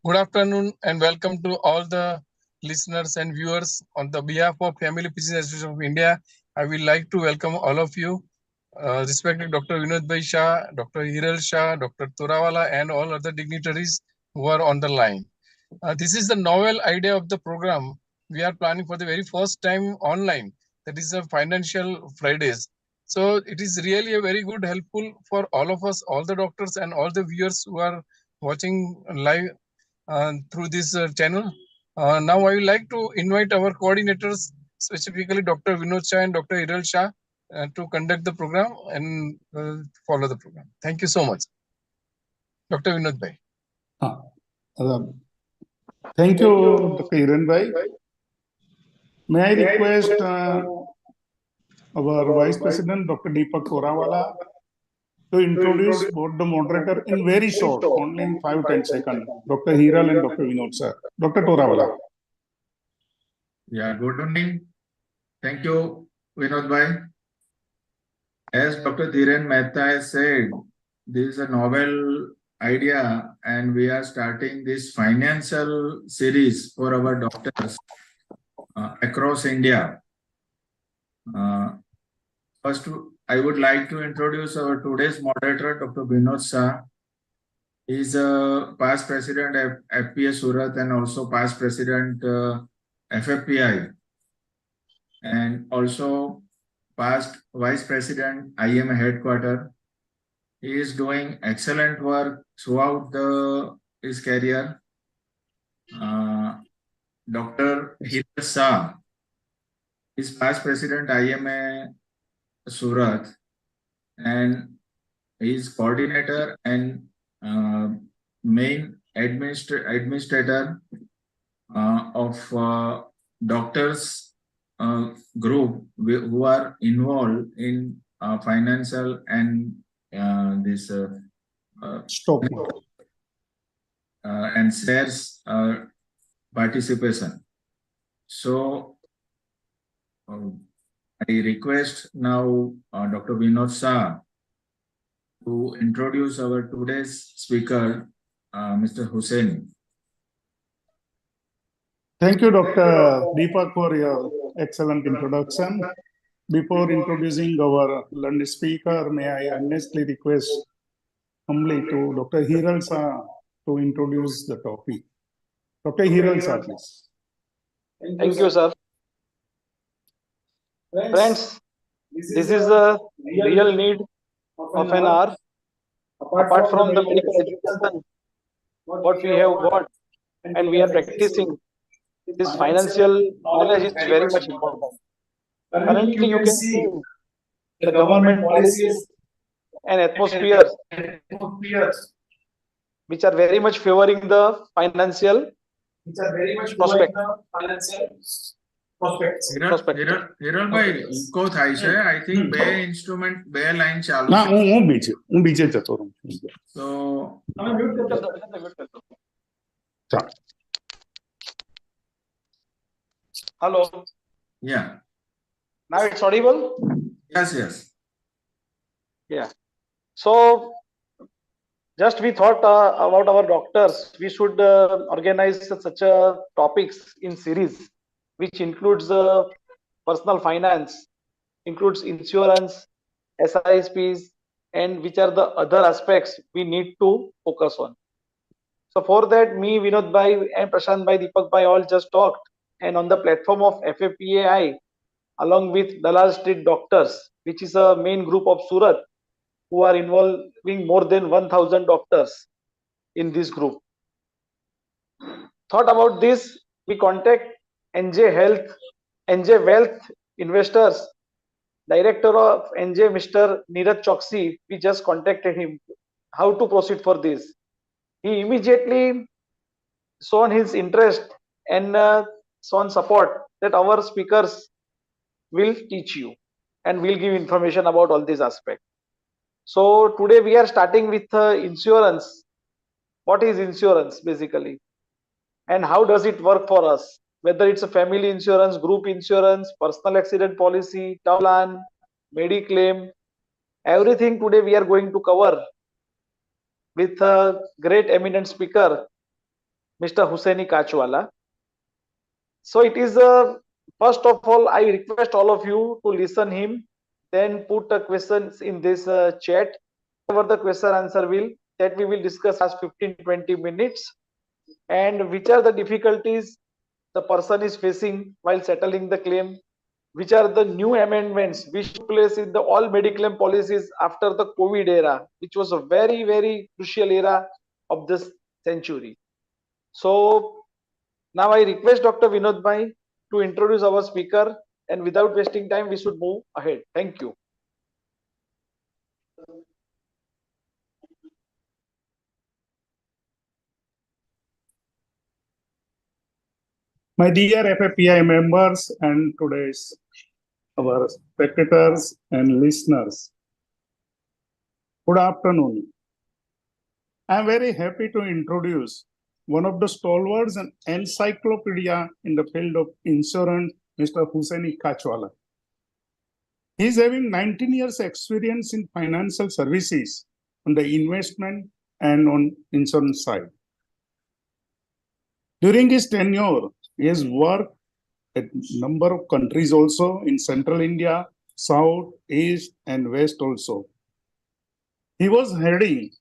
Good afternoon and welcome to all the listeners and viewers. On the behalf of Family Physicians Association of India, I would like to welcome all of you, respected Dr. Vinod Bhai Shah, Dr. Hiral Shah, Dr. Turawala, and all other dignitaries who are on the line. This is the novel idea of the program. We are planning for the very first time online. That is a Financial Fridays. So it is really a very good helpful for all of us, all the doctors and all the viewers who are watching live through this channel. Now I would like to invite our coordinators, specifically Dr. Vinod Shah and Dr. Hiral Shah, to conduct the program and follow the program. Thank you so much. Dr. Vinod Bhai. Thank you, Dr. Hiran Bhai. May I request our Vice President, Dr. Deepak Korawala, to introduce both the moderator in very short, only in 5-10 seconds. Dr. Hiral and Dr. Vinod sir. Dr. Korawala. Yeah, good evening. Thank you, Vinod Bhai. As Dr. Dhiren Mehta has said, this is a novel idea and we are starting this financial series for our doctors across India. First, I would like to introduce our today's moderator, Dr. Vinod Shah. He is a past president of FPA Surat and also past president FFPAI, and also past vice president IM headquarter. He is doing excellent work throughout his career. Dr. Hiral Shah is past president IMA Surat, and he is coordinator and main administrator of doctors group who are involved in financial and this Stop. and shares participation. So I request now Dr. Vinod Shah to introduce our today's speaker, Mr. Hussain. Thank you, Dr. Deepak, for your excellent introduction. Before introducing our learned speaker, may I earnestly request humbly to Dr. Hiral Shah to introduce the topic. Dr. Hiral Shah, please. Thank you, sir. Friends, this is a real need of an hour. Apart from the medical education, what we have got and we are practicing, this financial knowledge is very much important. Currently, you can see the government policies and atmospheres which are very much favoring the financial prospect. Hiral bhai, echo થાય છે. I think બે instrument, બે line ચાલુ ના, છે. હું બીજે જતો રહું. So, Hello. yeah. Now it's audible? Yes, yes. Yeah. So, just we thought about our doctors, we should organize such a topics in series, which includes personal finance, includes insurance, SIPs, and which are the other aspects we need to focus on. So for that, me, Vinod Bhai and Prashant Bhai, Deepak Bhai all just talked, and on the platform of FFPAI, along with Dalal Street Doctors, which is a main group of Surat, who are involving more than 1,000 doctors in this group. Thought about this, we contact NJ Wealth Investors, director of NJ, Mr. Neeraj Choksi. We just contacted him how to proceed for this. He immediately shown his interest and shown support that our speakers will teach you and will give information about all these aspects. So today we are starting with insurance. What is insurance basically? And how does it work for us? Whether it's a family insurance, group insurance, personal accident policy, term plan, Mediclaim, everything today we are going to cover with a great eminent speaker, Mr. Hussaini Kachwala. So it is first of all, I request all of you to listen him, then put the questions in this chat. Whatever the question answer will, that we will discuss as 15-20 minutes, and which are the difficulties the person is facing while settling the claim, which are the new amendments which took place in the all mediclaim policies after the COVID era, which was a very crucial era of this century. So now I request Dr. Vinod Bhai to introduce our speaker, and without wasting time, we should move ahead. Thank you. My dear FFPAI members and today's our spectators and listeners, good afternoon. I am very happy to introduce one of the stalwarts and encyclopedia in the field of insurance, Mr. Hussaini Kachwala. He is having 19 years experience in financial services on the investment and on insurance side. During his tenure, he has worked at a number of countries also in Central India, South, East, and West also. He was heading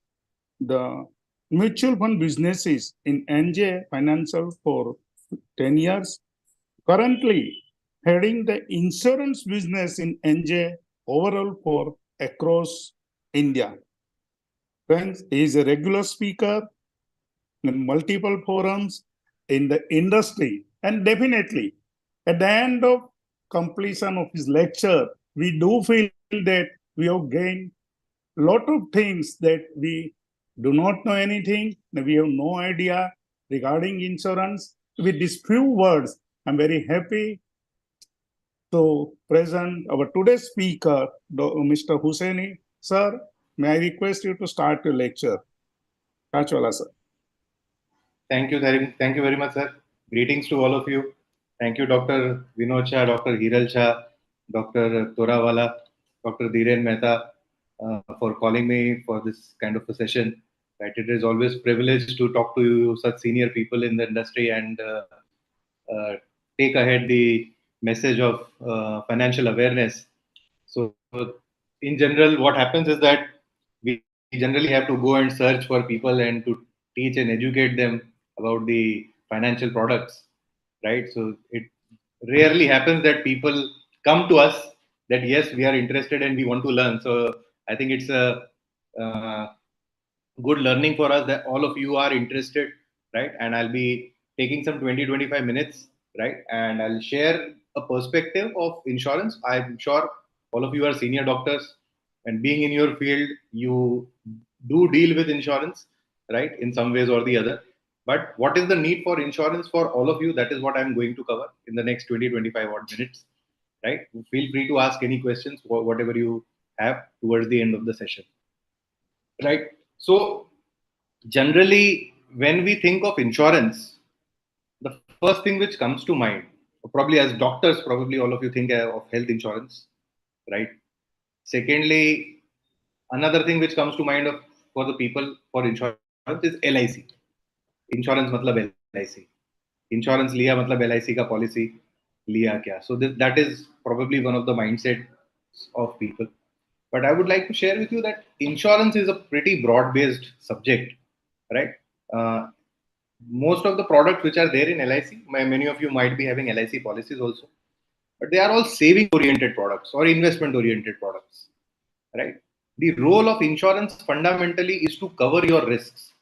the mutual fund businesses in NJ Financial for 10 years. Currently, heading the insurance business in NJ overall for across India. Friends, he is a regular speaker in multiple forums in the industry, and definitely at the end of completion of his lecture, we do feel that we have gained a lot of things that we do not know anything, we have no idea regarding insurance. With these few words, I'm very happy to present our today's speaker, Mr. Hussaini. Sir, may I request you to start your lecture? Kachwala, sir. Thank you very much, sir. Greetings to all of you. Thank you, Dr. Vinod Shah, Dr. Hiral Shah, Dr. Torawala, Dr. Dhiren Mehta, for calling me for this kind of a session. Right, it is always a privilege to talk to you, such senior people in the industry, and take ahead the message of financial awareness. So, in general, what happens is that we generally have to go and search for people and to teach and educate them about the financial products, right? So it rarely happens that people come to us that yes, we are interested and we want to learn. So I think it's a good learning for us that all of you are interested, right? And I'll be taking some 20-25 minutes, right? And I'll share a perspective of insurance. I'm sure all of you are senior doctors, and being in your field, you do deal with insurance, right? In some ways or the other. But what is the need for insurance for all of you? That is what I'm going to cover in the next 20-25 odd minutes, right? Feel free to ask any questions, whatever you have towards the end of the session, right? So generally, when we think of insurance, the first thing which comes to mind, probably as doctors, probably all of you think of health insurance, right? Secondly, another thing which comes to mind of for the people for insurance is LIC. Insurance matlab LIC. Insurance liya matlab LIC ka policy liya kya. So that is probably one of the mindsets of people. But I would like to share with you that insurance is a pretty broad-based subject, right? Most of the products which are there in LIC, many of you might be having LIC policies also, but they are all saving-oriented products or investment-oriented products, right? The role of insurance fundamentally is to cover your risks,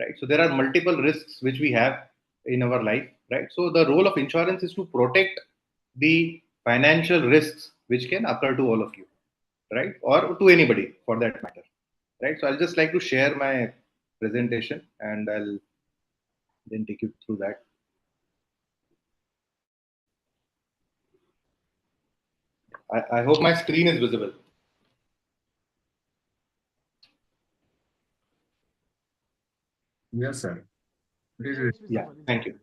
right? So there are multiple risks which we have in our life, right? So the role of insurance is to protect the financial risks which can occur to all of you, right? Or to anybody for that matter, right? So I'll just like to share my presentation and I'll then take you through that. I hope my screen is visible. Yes, sir. Yeah, thank you.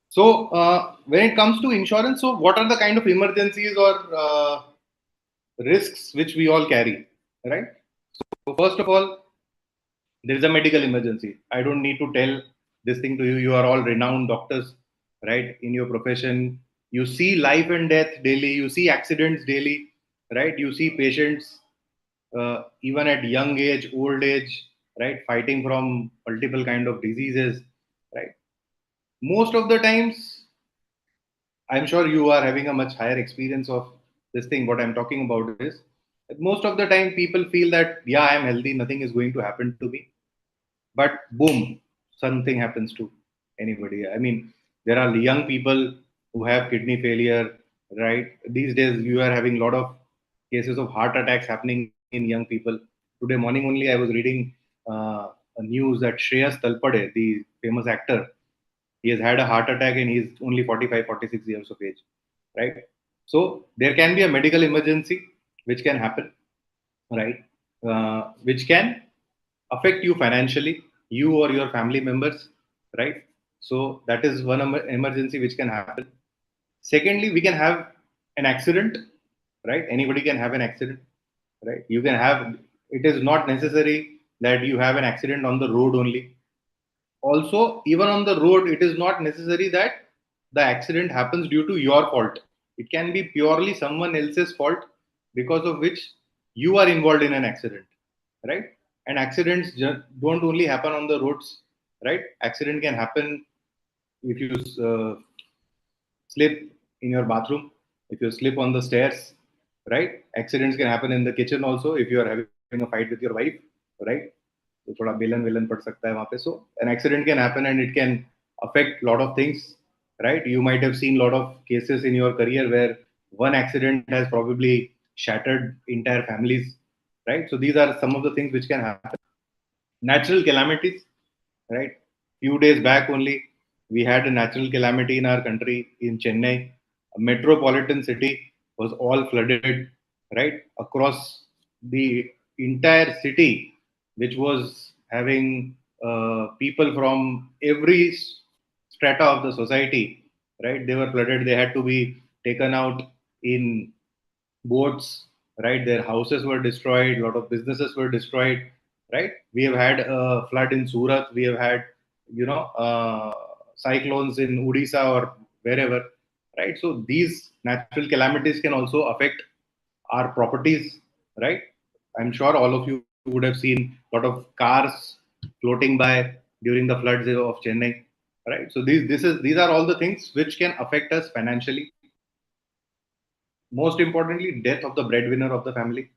So when it comes to insurance, so what are the kind of emergencies or risks which we all carry, right? So first of all, there is a medical emergency. I don't need to tell this thing to you. You are all renowned doctors, right, in your profession. You see life and death daily. You see accidents daily, right? You see patients even at young age, old age, right, fighting from multiple kind of diseases, right? Most of the times, I'm sure you are having a much higher experience of this thing. What I'm talking about is most of the time people feel that, yeah, I'm healthy, nothing is going to happen to me. But boom, something happens to anybody. I mean, there are young people who have kidney failure, right? These days, you are having a lot of cases of heart attacks happening in young people. Today morning only, I was reading a news that Shreyas Talpade, the famous actor, he has had a heart attack and he's only 45, 46 years of age, right? So there can be a medical emergency which can happen, right? Which can affect you financially, you or your family members, right? So that is one emergency which can happen. Secondly, we can have an accident, right? Anybody can have an accident, right? You can have, it is not necessary that you have an accident on the road only. Also, even on the road, it is not necessary that the accident happens due to your fault. It can be purely someone else's fault because of which you are involved in an accident, right? And accidents don't only happen on the roads, right? Accident can happen if you slip in your bathroom, if you slip on the stairs, right? Accidents can happen in the kitchen also if you are having a fight with your wife, right? तो थोड़ा बेलन वेलन पड़ सकता है वहाँ पे. So an accident can happen and it can affect lot of things, right? You might have seen lot of cases in your career where one accident has probably shattered entire families, right? So these are some of the things which can happen. Natural calamities, right? Few days back only, we had a natural calamity in our country in Chennai. A metropolitan city was all flooded, right? Across the entire city, which was having people from every strata of the society, right? They were flooded. They had to be taken out in boats, right? Their houses were destroyed, a lot of businesses were destroyed, right? We have had a flood in Surat, we have had, cyclones in Odisha or wherever, right? So these natural calamities can also affect our properties, right? I'm sure all of you would have seen a lot of cars floating by during the floods of Chennai, right? So these are all the things which can affect us financially. Most importantly, death of the breadwinner of the family,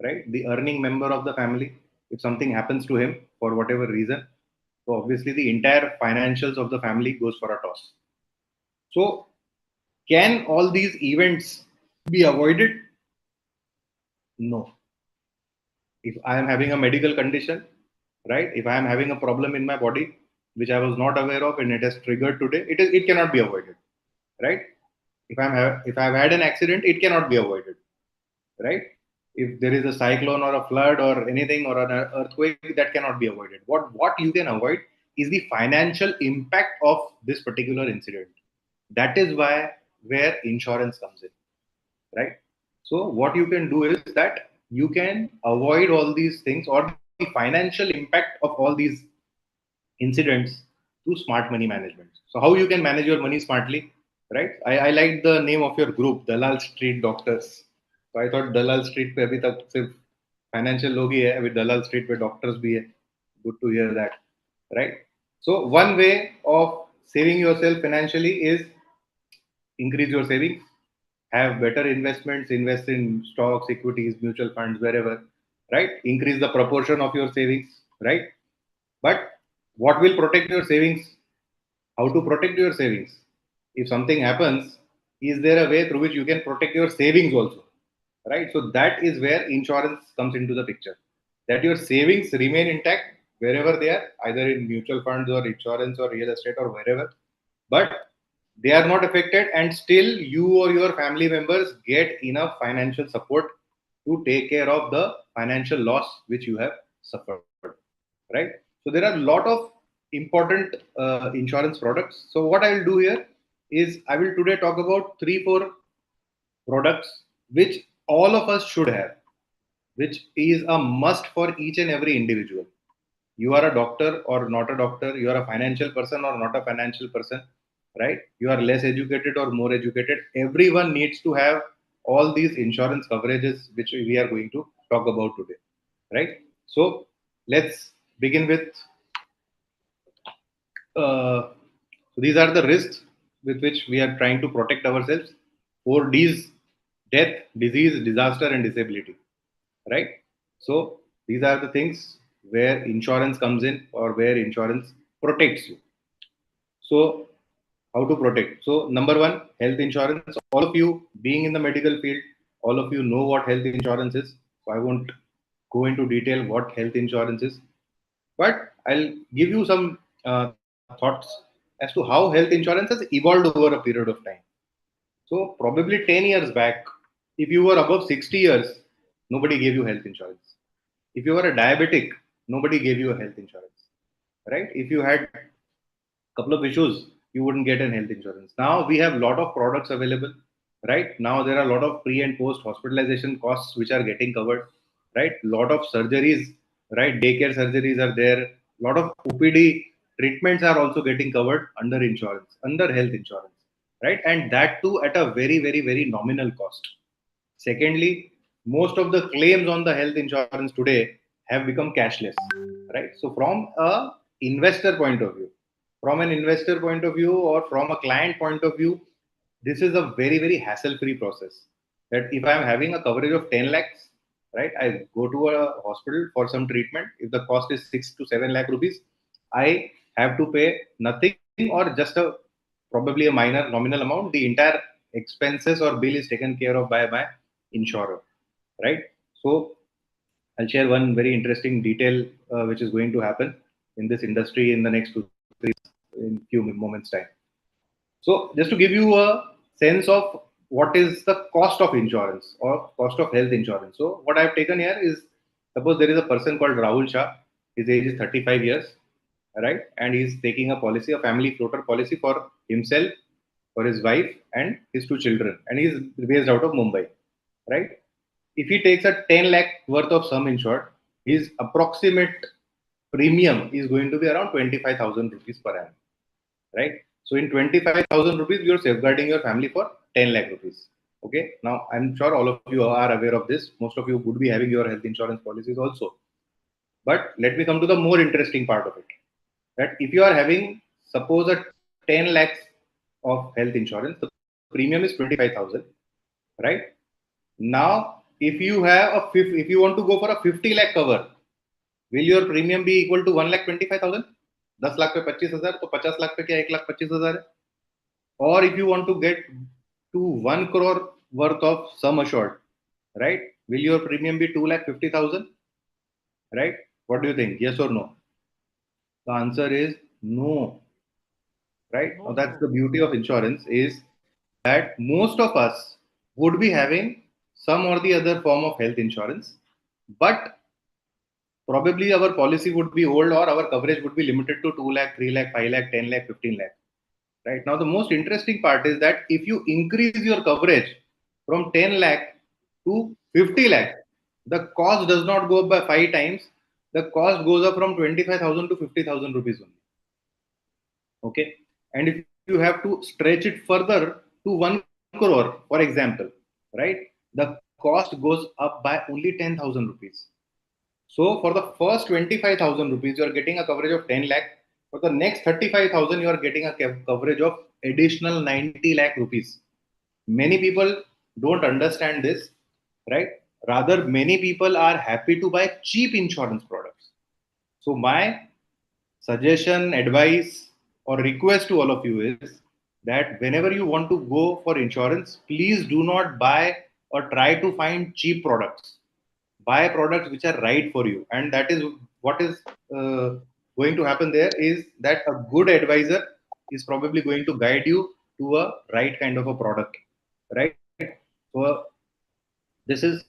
right? The earning member of the family. If something happens to him for whatever reason, so obviously the entire financials of the family goes for a toss. So can all these events be avoided? No. If I am having a medical condition, right? If I am having a problem in my body, which I was not aware of and it has triggered today, it cannot be avoided, right? If I've had an accident, it cannot be avoided, right? If there is a cyclone or a flood or anything or an earthquake, that cannot be avoided. What you can avoid is the financial impact of this particular incident. That is where insurance comes in, right? So what you can do is that you can avoid all these things or the financial impact of all these incidents through smart money management. So how you can manage your money smartly, right? I like the name of your group, Dalal Street Doctors. So I thought Dalal Street पे अभी तक सिर्फ financial लोग ही है, अभी Dalal Street पे doctors भी है. Good to hear that, right? So one way of saving yourself financially is increase your savings, have better investments, invest in stocks, equities, mutual funds, wherever, right? Increase the proportion of your savings, right? But what will protect your savings? How to protect your savings? If something happens, is there a way through which you can protect your savings also? Right? So that is where insurance comes into the picture. That your savings remain intact wherever they are, either in mutual funds or insurance or real estate or wherever, but they are not affected and still you or your family members get enough financial support to take care of the financial loss which you have suffered, right? So there are a lot of important insurance products. So what I will do here is I will today talk about 3-4 products which all of us should have, which is a must for each and every individual. you are a doctor or not a doctor, you are a financial person or not a financial person, right? You are less educated or more educated. Everyone needs to have all these insurance coverages, which we are going to talk about today, right? So let's begin with so these are the risks with which we are trying to protect ourselves. 4Ds: death, disease, disaster, and disability. Right? So these are the things where insurance comes in, or where insurance protects you. So how to protect? So number one, health insurance. All of you being in the medical field, all of you know what health insurance is. So I won't go into detail what health insurance is, but I'll give you some thoughts as to how health insurance has evolved over a period of time. So probably 10 years back, if you were above 60 years, nobody gave you health insurance. If you were a diabetic, nobody gave you a health insurance, right? If you had a couple of issues, you wouldn't get an health insurance. Now we have a lot of products available, right? Now there are a lot of pre and post hospitalization costs which are getting covered, right? Lot of surgeries, right? Daycare surgeries are there. Lot of OPD treatments are also getting covered under insurance, under health insurance, right? And that too at a very, very, very nominal cost. Secondly, most of the claims on the health insurance today have become cashless, right? So from a investor point of view, from an investor point of view, or from a client point of view, this is a very, very hassle-free process. That if I am having a coverage of 10 lakhs, right, I go to a hospital for some treatment. If the cost is 6 to 7 lakh rupees, I have to pay nothing, or just a probably a minor nominal amount. The entire expenses or bill is taken care of by my insurer, right? So I'll share one very interesting detail which is going to happen in this industry in the next 2-3 in few moments time. So just to give you a sense of what is the cost of insurance or cost of health insurance. So what I've taken here is, suppose there is a person called Rahul Shah. His age is 35 years, right? And he's taking a policy, a family floater policy for himself, for his wife, and his 2 children. And he's based out of Mumbai, right? If he takes a 10 lakh worth of sum insured, his approximate premium is going to be around 25,000 rupees per annum, right? So in 25,000 rupees, you're safeguarding your family for 10 lakh rupees. Okay. Now, I'm sure all of you are aware of this. Most of you would be having your health insurance policies also. But let me come to the more interesting part of it. That if you are having, suppose, a 10 lakhs of health insurance, the premium is 25,000, right? Now, if you have if you want to go for a 50 lakh cover, will your premium be equal to 1,25,000? 10 lakh पे 25,000, तो 50 लाख पे क्या 1,25,000 है? Or if you want to get to 1 crore worth of sum assured, right? Will your premium be 2,50,000? Right? What do you think? Yes or no? The answer is no. Right? Now that's the beauty of insurance, is that most of us would be having some or the other form of health insurance, but probably our policy would be old, or our coverage would be limited to 2 lakh, 3 lakh, 5 lakh, 10 lakh, 15 lakh. Right? Now, the most interesting part is that if you increase your coverage from 10 lakh to 50 lakh, the cost does not go up by 5 times. The cost goes up from 25,000 to 50,000 rupees only. Okay. And if you have to stretch it further to 1 crore, for example, right, the cost goes up by only 10,000 rupees. So for the first 25,000 rupees, you are getting a coverage of 10 lakh. For the next 35,000, you are getting a coverage of additional 90 lakh rupees. Many people don't understand this, right? Rather, many people are happy to buy cheap insurance products. So my suggestion, advice, or request to all of you is that whenever you want to go for insurance, please do not buy or try to find cheap products. Buy products which are right for you, and that is what is going to happen there, is that a good advisor is probably going to guide you to a right kind of a product, right? So this is,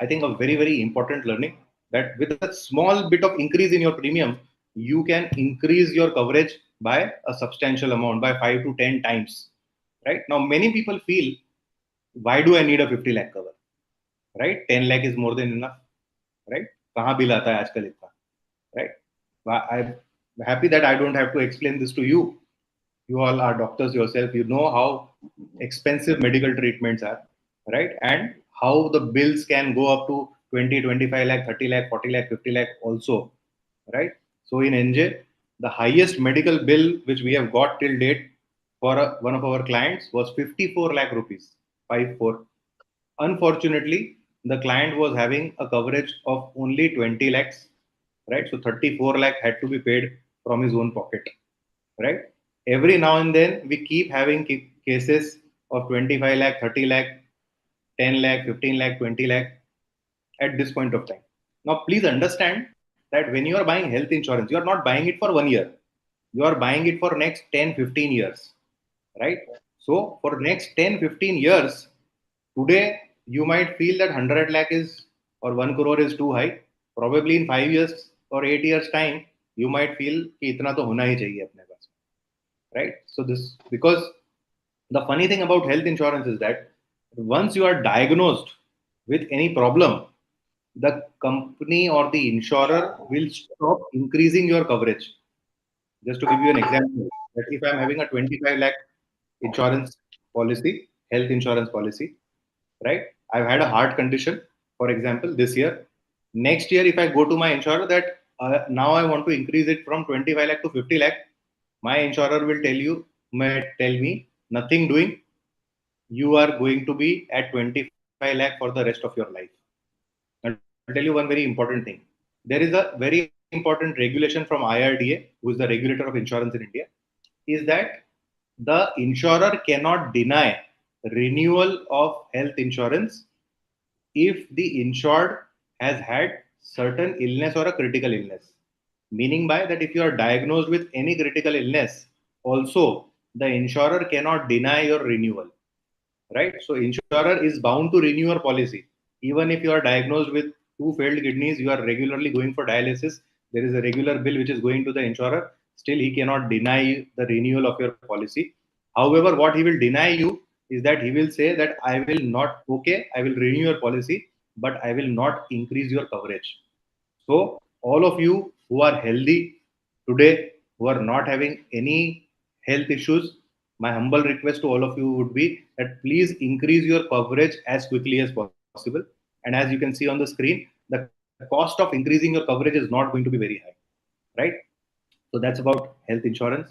I think, a very, very important learning, that with a small bit of increase in your premium, you can increase your coverage by a substantial amount, by 5 to 10 times. Right? Now many people feel, why do I need a 50 lakh cover? Right? 10 lakh is more than enough. Right? कहाँ bill आता है आजकल इतना, right? I'm happy that I don't have to explain this to you. You all are doctors yourself. You know how expensive medical treatments are, right? And how the bills can go up to 20, 25 lakh, 30 lakh, 40 lakh, 50 lakh also, right? So in NJ, the highest medical bill which we have got till date for one of our clients was 54 lakh rupees, 54. Unfortunately, the client was having a coverage of only 20 lakhs, right? So 34 lakh had to be paid from his own pocket, right? Every now and then we keep having cases of 25 lakh, 30 lakh, 10 lakh, 15 lakh, 20 lakh at this point of time. Now, please understand that when you are buying health insurance, you are not buying it for 1 year. You are buying it for next 10, 15 years, right? So for next 10, 15 years, today you might feel that 100 lakh is or 1 crore is too high. Probably in 5 years or 8 years time, you might feel कि इतना तो होना ही चाहिए अपने पास, right? So this, because the funny thing about health insurance is that once you are diagnosed with any problem, the company or the insurer will stop increasing your coverage. Just to give you an example, that if I'm having a 25 lakh insurance policy, health insurance policy, right? I've had a heart condition, for example, this year. Next year, if I go to my insurer that now I want to increase it from 25 lakh to 50 lakh, my insurer will tell me, nothing doing. You are going to be at 25 lakh for the rest of your life. I'll tell you one very important thing. There is a very important regulation from IRDA, who is the regulator of insurance in India, is that the insurer cannot deny renewal of health insurance if the insured has had certain illness or a critical illness. Meaning by that, if you are diagnosed with any critical illness, also the insurer cannot deny your renewal, right? So insurer is bound to renew your policy. Even if you are diagnosed with 2 failed kidneys, you are regularly going for dialysis, there is a regular bill which is going to the insurer, still he cannot deny the renewal of your policy. However, what he will deny you is that he will say that I will not, okay, I will renew your policy, but I will not increase your coverage. So all of you who are healthy today, who are not having any health issues, my humble request to all of you would be that please increase your coverage as quickly as possible. And as you can see on the screen, the cost of increasing your coverage is not going to be very high, right? So that's about health insurance.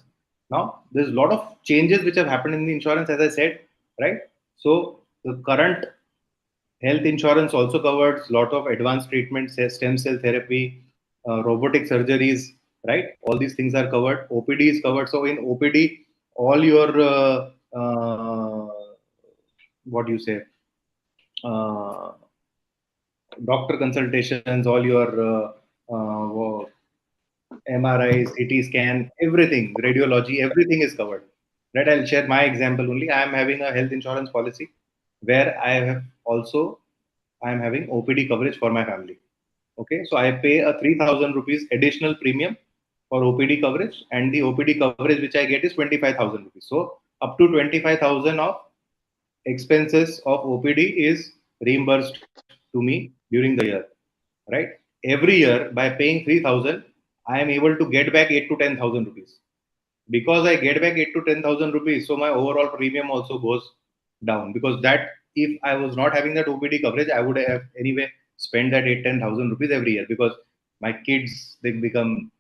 Now, there's a lot of changes which have happened in the insurance, as I said, right? So the current health insurance also covers a lot of advanced treatments, stem cell therapy, robotic surgeries, right? All these things are covered. OPD is covered. So in OPD, all your what do you say? Uh, Doctor consultations, all your MRI, CT scan, everything, radiology, everything is covered. Right? I'll share my example only. I am having a health insurance policy where I am having OPD coverage for my family. Okay, so I pay a 3,000 rupees additional premium for OPD coverage, and the OPD coverage which I get is 25,000 rupees. So up to 25,000 of expenses of OPD is reimbursed to me during the year, right? Every year by paying 3,000, I am able to get back 8 to 10,000 rupees. Because I get back 8 to 10,000 rupees, so my overall premium also goes down. Because that, if I was not having that OPD coverage, I would have anyway spent that 8-10,000 rupees every year. Because my kids, they become,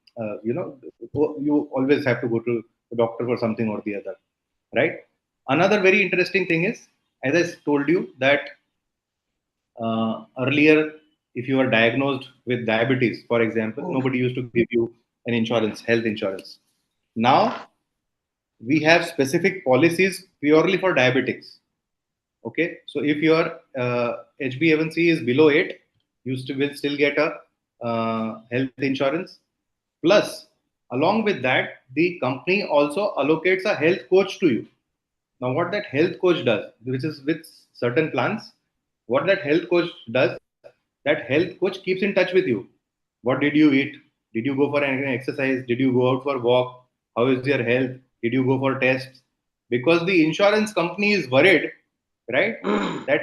you always have to go to the doctor for something or the other, right? Another very interesting thing is, as I told you that earlier, if you were diagnosed with diabetes, for example, nobody used to give you an insurance, health insurance. Now we have specific policies purely for diabetics. Okay, so if your HbA1c is below 8, you will still get a health insurance. Plus, along with that, the company also allocates a health coach to you. Now, what that health coach does, which is with certain plans, what that health coach does, that health coach keeps in touch with you. What did you eat? Did you go for an exercise? Did you go out for walk? How is your health? Did you go for tests? Because the insurance company is worried, right, that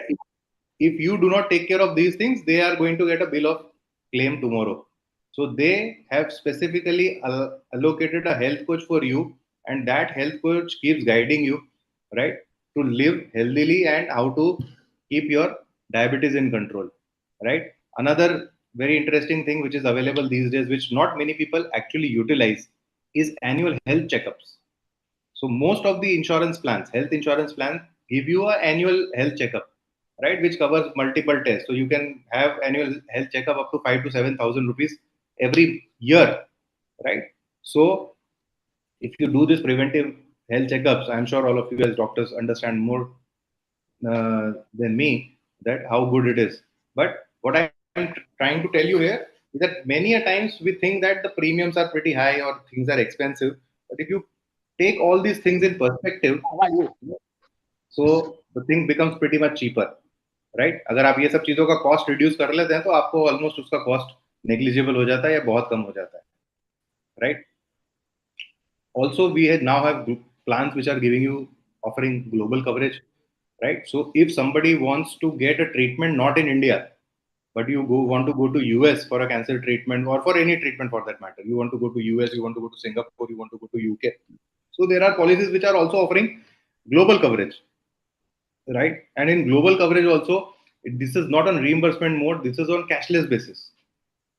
if you do not take care of these things, they are going to get a bill of claim tomorrow. So they have specifically allocated a health coach for you, and that health coach keeps guiding you, right, to live healthily and how to keep your diabetes in control, right? Another very interesting thing which is available these days, which not many people actually utilize, is annual health checkups. So most of the insurance plans, health insurance plans, give you an annual health checkup, right, which covers multiple tests. So you can have annual health checkup up to 5 to 7,000 rupees every year, right? So if you do this preventive health checkups, I'm sure all of you as doctors understand more than me that how good it is. But what I'm trying to tell you here is that many a times we think that the premiums are pretty high or things are expensive. But if you take all these things in perspective, so the thing becomes pretty much cheaper, right? अगर आप ये सब चीजों का cost reduce कर लेते हैं तो आपको ऑलमोस्ट उसका कॉस्ट नेग्लिजिबल हो जाता है या बहुत कम हो जाता है, right? Also, we now have plans which are giving you offering global coverage, right? So if somebody wants to get a treatment not in India, but you want to go to US for a cancer treatment or for any treatment for that matter, you want to go to US, you want to go to Singapore, you want to go to UK. So there are policies which are also offering global coverage, right? And in global coverage also, this is not on reimbursement mode. This is on cashless basis.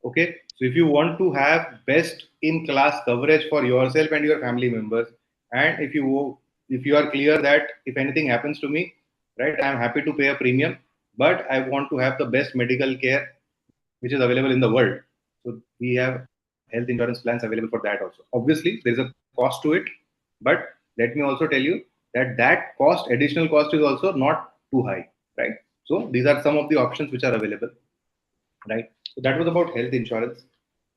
Okay, so if you want to have best in class coverage for yourself and your family members, and if you are clear that if anything happens to me, right, I am happy to pay a premium, but I want to have the best medical care which is available in the world. So we have health insurance plans available for that also. Obviously, there is a cost to it, but let me also tell you that that cost, additional cost, is also not too high, right? So these are some of the options which are available, right? So that was about health insurance.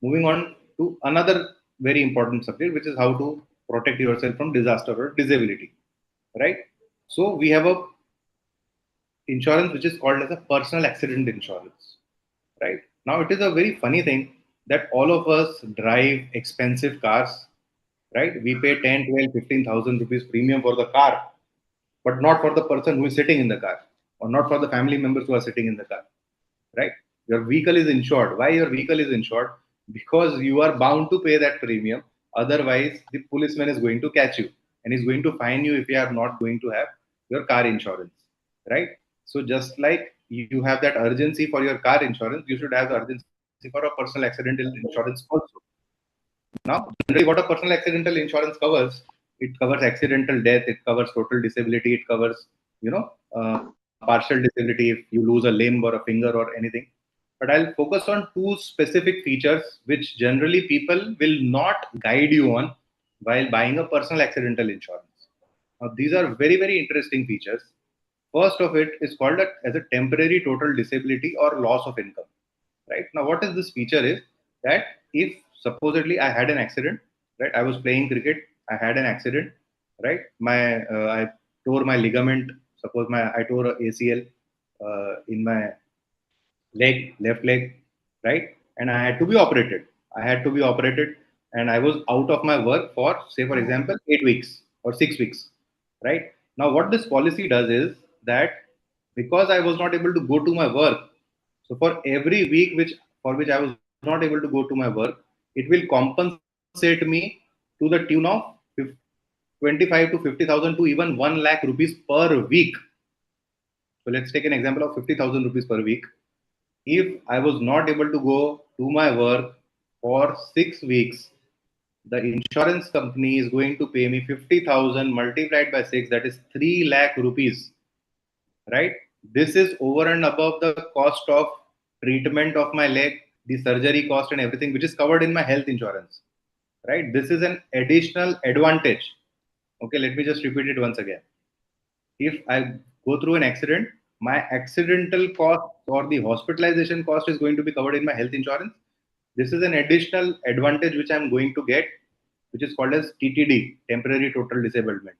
Moving on to another very important subject, which is how to protect yourself from disaster or disability, right? So we have a insurance which is called as a personal accident insurance, right? Now it is a very funny thing that all of us drive expensive cars, right? We pay 10, 12, 15,000 rupees premium for the car, but not for the person who is sitting in the car, or not for the family members who are sitting in the car, right? Your vehicle is insured. Why your vehicle is insured? Because you are bound to pay that premium. Otherwise, the policeman is going to catch you and is going to fine you if you are not going to have your car insurance, right? So just like you have that urgency for your car insurance, you should have the urgency for a personal accidental insurance also. Now, generally, what a personal accidental insurance covers, it covers accidental death, it covers total disability, it covers, partial disability if you lose a limb or a finger or anything. But I'll focus on two specific features which generally people will not guide you on while buying a personal accidental insurance. Now, these are very, very interesting features. First of it is called as a temporary total disability or loss of income, right? Now what is this feature is that if supposedly I had an accident, right, I was playing cricket, I had an accident, right, I tore my ligament, suppose I tore a ACL in my left leg, right, and I had to be operated, and I was out of my work for, say for example, 8 weeks or 6 weeks, right? Now what this policy does is that because I was not able to go to my work, so for every week which I was not able to go to my work, it will compensate me to the tune of 25 to 50,000 to even 1 lakh rupees per week. So let's take an example of 50,000 rupees per week. If I was not able to go to my work for 6 weeks, the insurance company is going to pay me 50,000 multiplied by 6, that is 3 lakh rupees, right? This is over and above the cost of treatment of my leg, the surgery cost, and everything which is covered in my health insurance, right? This is an additional advantage. Okay, let me just repeat it once again. If I go through an accident, my accidental cost or the hospitalization cost is going to be covered in my health insurance. This is an additional advantage which I'm going to get, which is called as TTD, temporary total disablement,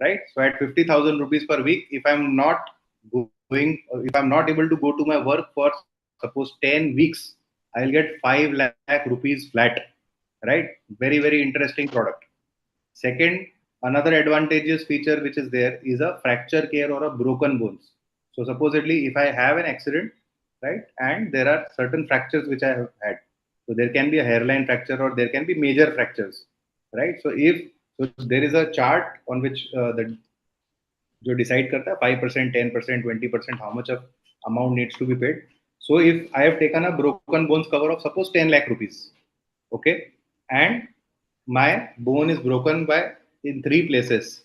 right? So at 50,000 rupees per week, if I'm not able to go to my work for suppose 10 weeks, I'll get 5 lakh rupees flat, right? Very, very interesting product. Second, another advantageous feature which is there is a fracture care or a broken bones. So supposedly if I have an accident, right, and there are certain fractures which I have had, So there can be a hairline fracture or there can be major fractures, right? So there is a chart on which जो decide करता है 5%, 10%, 20% how much of amount needs to be paid. So if I have taken a broken bones cover of suppose 10 lakh rupees, okay, and my bone is broken by in 3 places,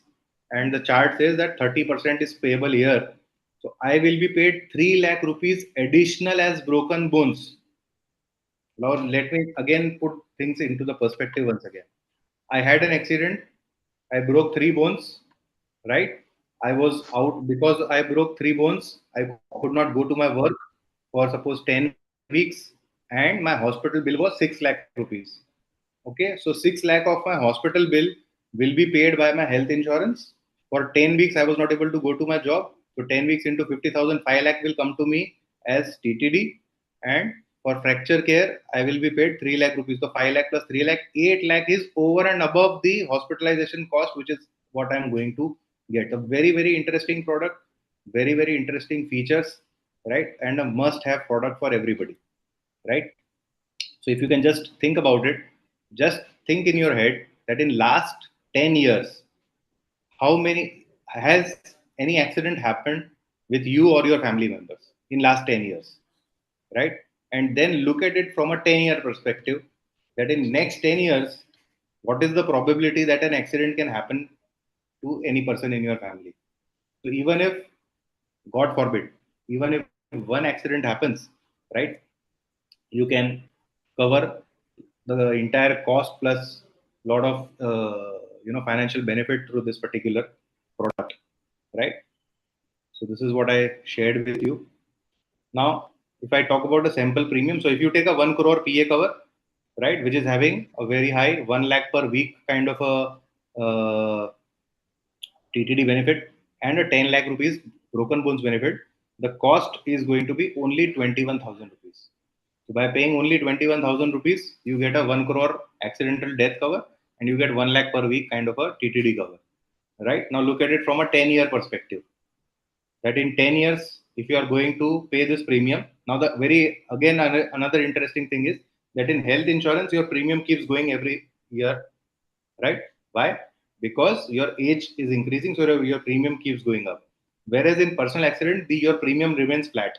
and the chart says that 30% is payable here. So I will be paid 3 lakh rupees additional as broken bones. Now let me again put things into the perspective once again. I had an accident. I broke 3 bones, right? I was out because I broke 3 bones. I could not go to my work for suppose 10 weeks, and my hospital bill was 6 lakh rupees. Okay, so 6 lakh of my hospital bill will be paid by my health insurance. For 10 weeks, I was not able to go to my job. So 10 weeks into 50,000, 5 lakh will come to me as TTD. And for fracture care, I will be paid 3 lakh rupees. So 5 lakh plus 3 lakh, 8 lakh is over and above the hospitalization cost, which is what I'm going to get. A very, very interesting product, very, very interesting features, right? And a must have product for everybody, right? So if you can just think about it, just think in your head that in last 10 years, how many has any accident happened with you or your family members in last 10 years, right? And then look at it from a 10-year perspective that in next 10 years, what is the probability that an accident can happen to any person in your family? So even if, God forbid, even if one accident happens, right, you can cover the entire cost plus lot of financial benefit through this particular product, right? So this is what I shared with you. Now, if I talk about the sample premium, so if you take a 1 crore PA cover, right, which is having a very high 1 lakh per week kind of a TTD benefit and a 10 lakh rupees broken bones benefit, the cost is going to be only 21,000 rupees. So by paying only 21,000 rupees, you get a 1 crore accidental death cover and you get 1 lakh per week kind of a TTD cover, right? Now look at it from a 10-year perspective. That in 10 years, if you are going to pay this premium, now the again another interesting thing is that in health insurance, your premium keeps going every year, right? Why? Because your age is increasing, so your premium keeps going up. Whereas in personal accident, your premium remains flat.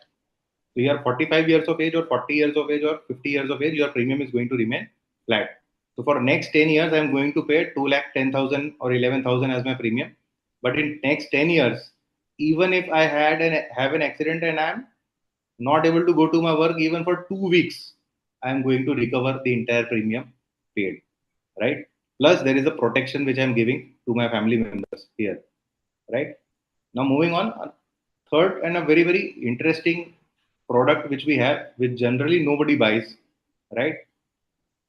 So you are 45 years of age or 40 years of age or 50 years of age, your premium is going to remain flat. So for next 10 years, I'm going to pay 2,10,000 or 11,000 as my premium. But in next 10 years, even if I have an accident and I'm not able to go to my work even for 2 weeks, I'm going to recover the entire premium paid, right? Plus there is a protection which I'm giving to my family members here, right? Now moving on, third and a very, very interesting product which we have, which generally nobody buys, right?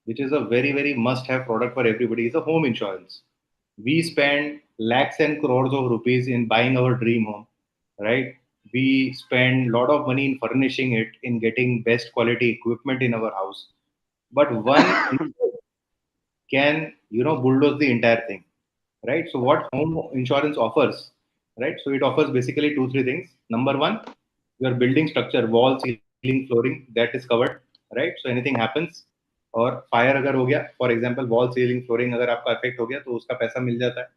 Which is a very, very must have product for everybody is a home insurance. We spend lakhs and crores of rupees in buying our dream home, right? We spend a lot of money in furnishing it, in getting best quality equipment in our house. But one can, bulldoze the entire thing, right? So what home insurance offers, right? So it offers basically 2-3 things. Number one, your building structure, wall, ceiling, flooring, that is covered, right? So anything happens और fire अगर हो गया, for example wall ceiling flooring अगर आपका affect हो गया तो उसका पैसा मिल जाता है.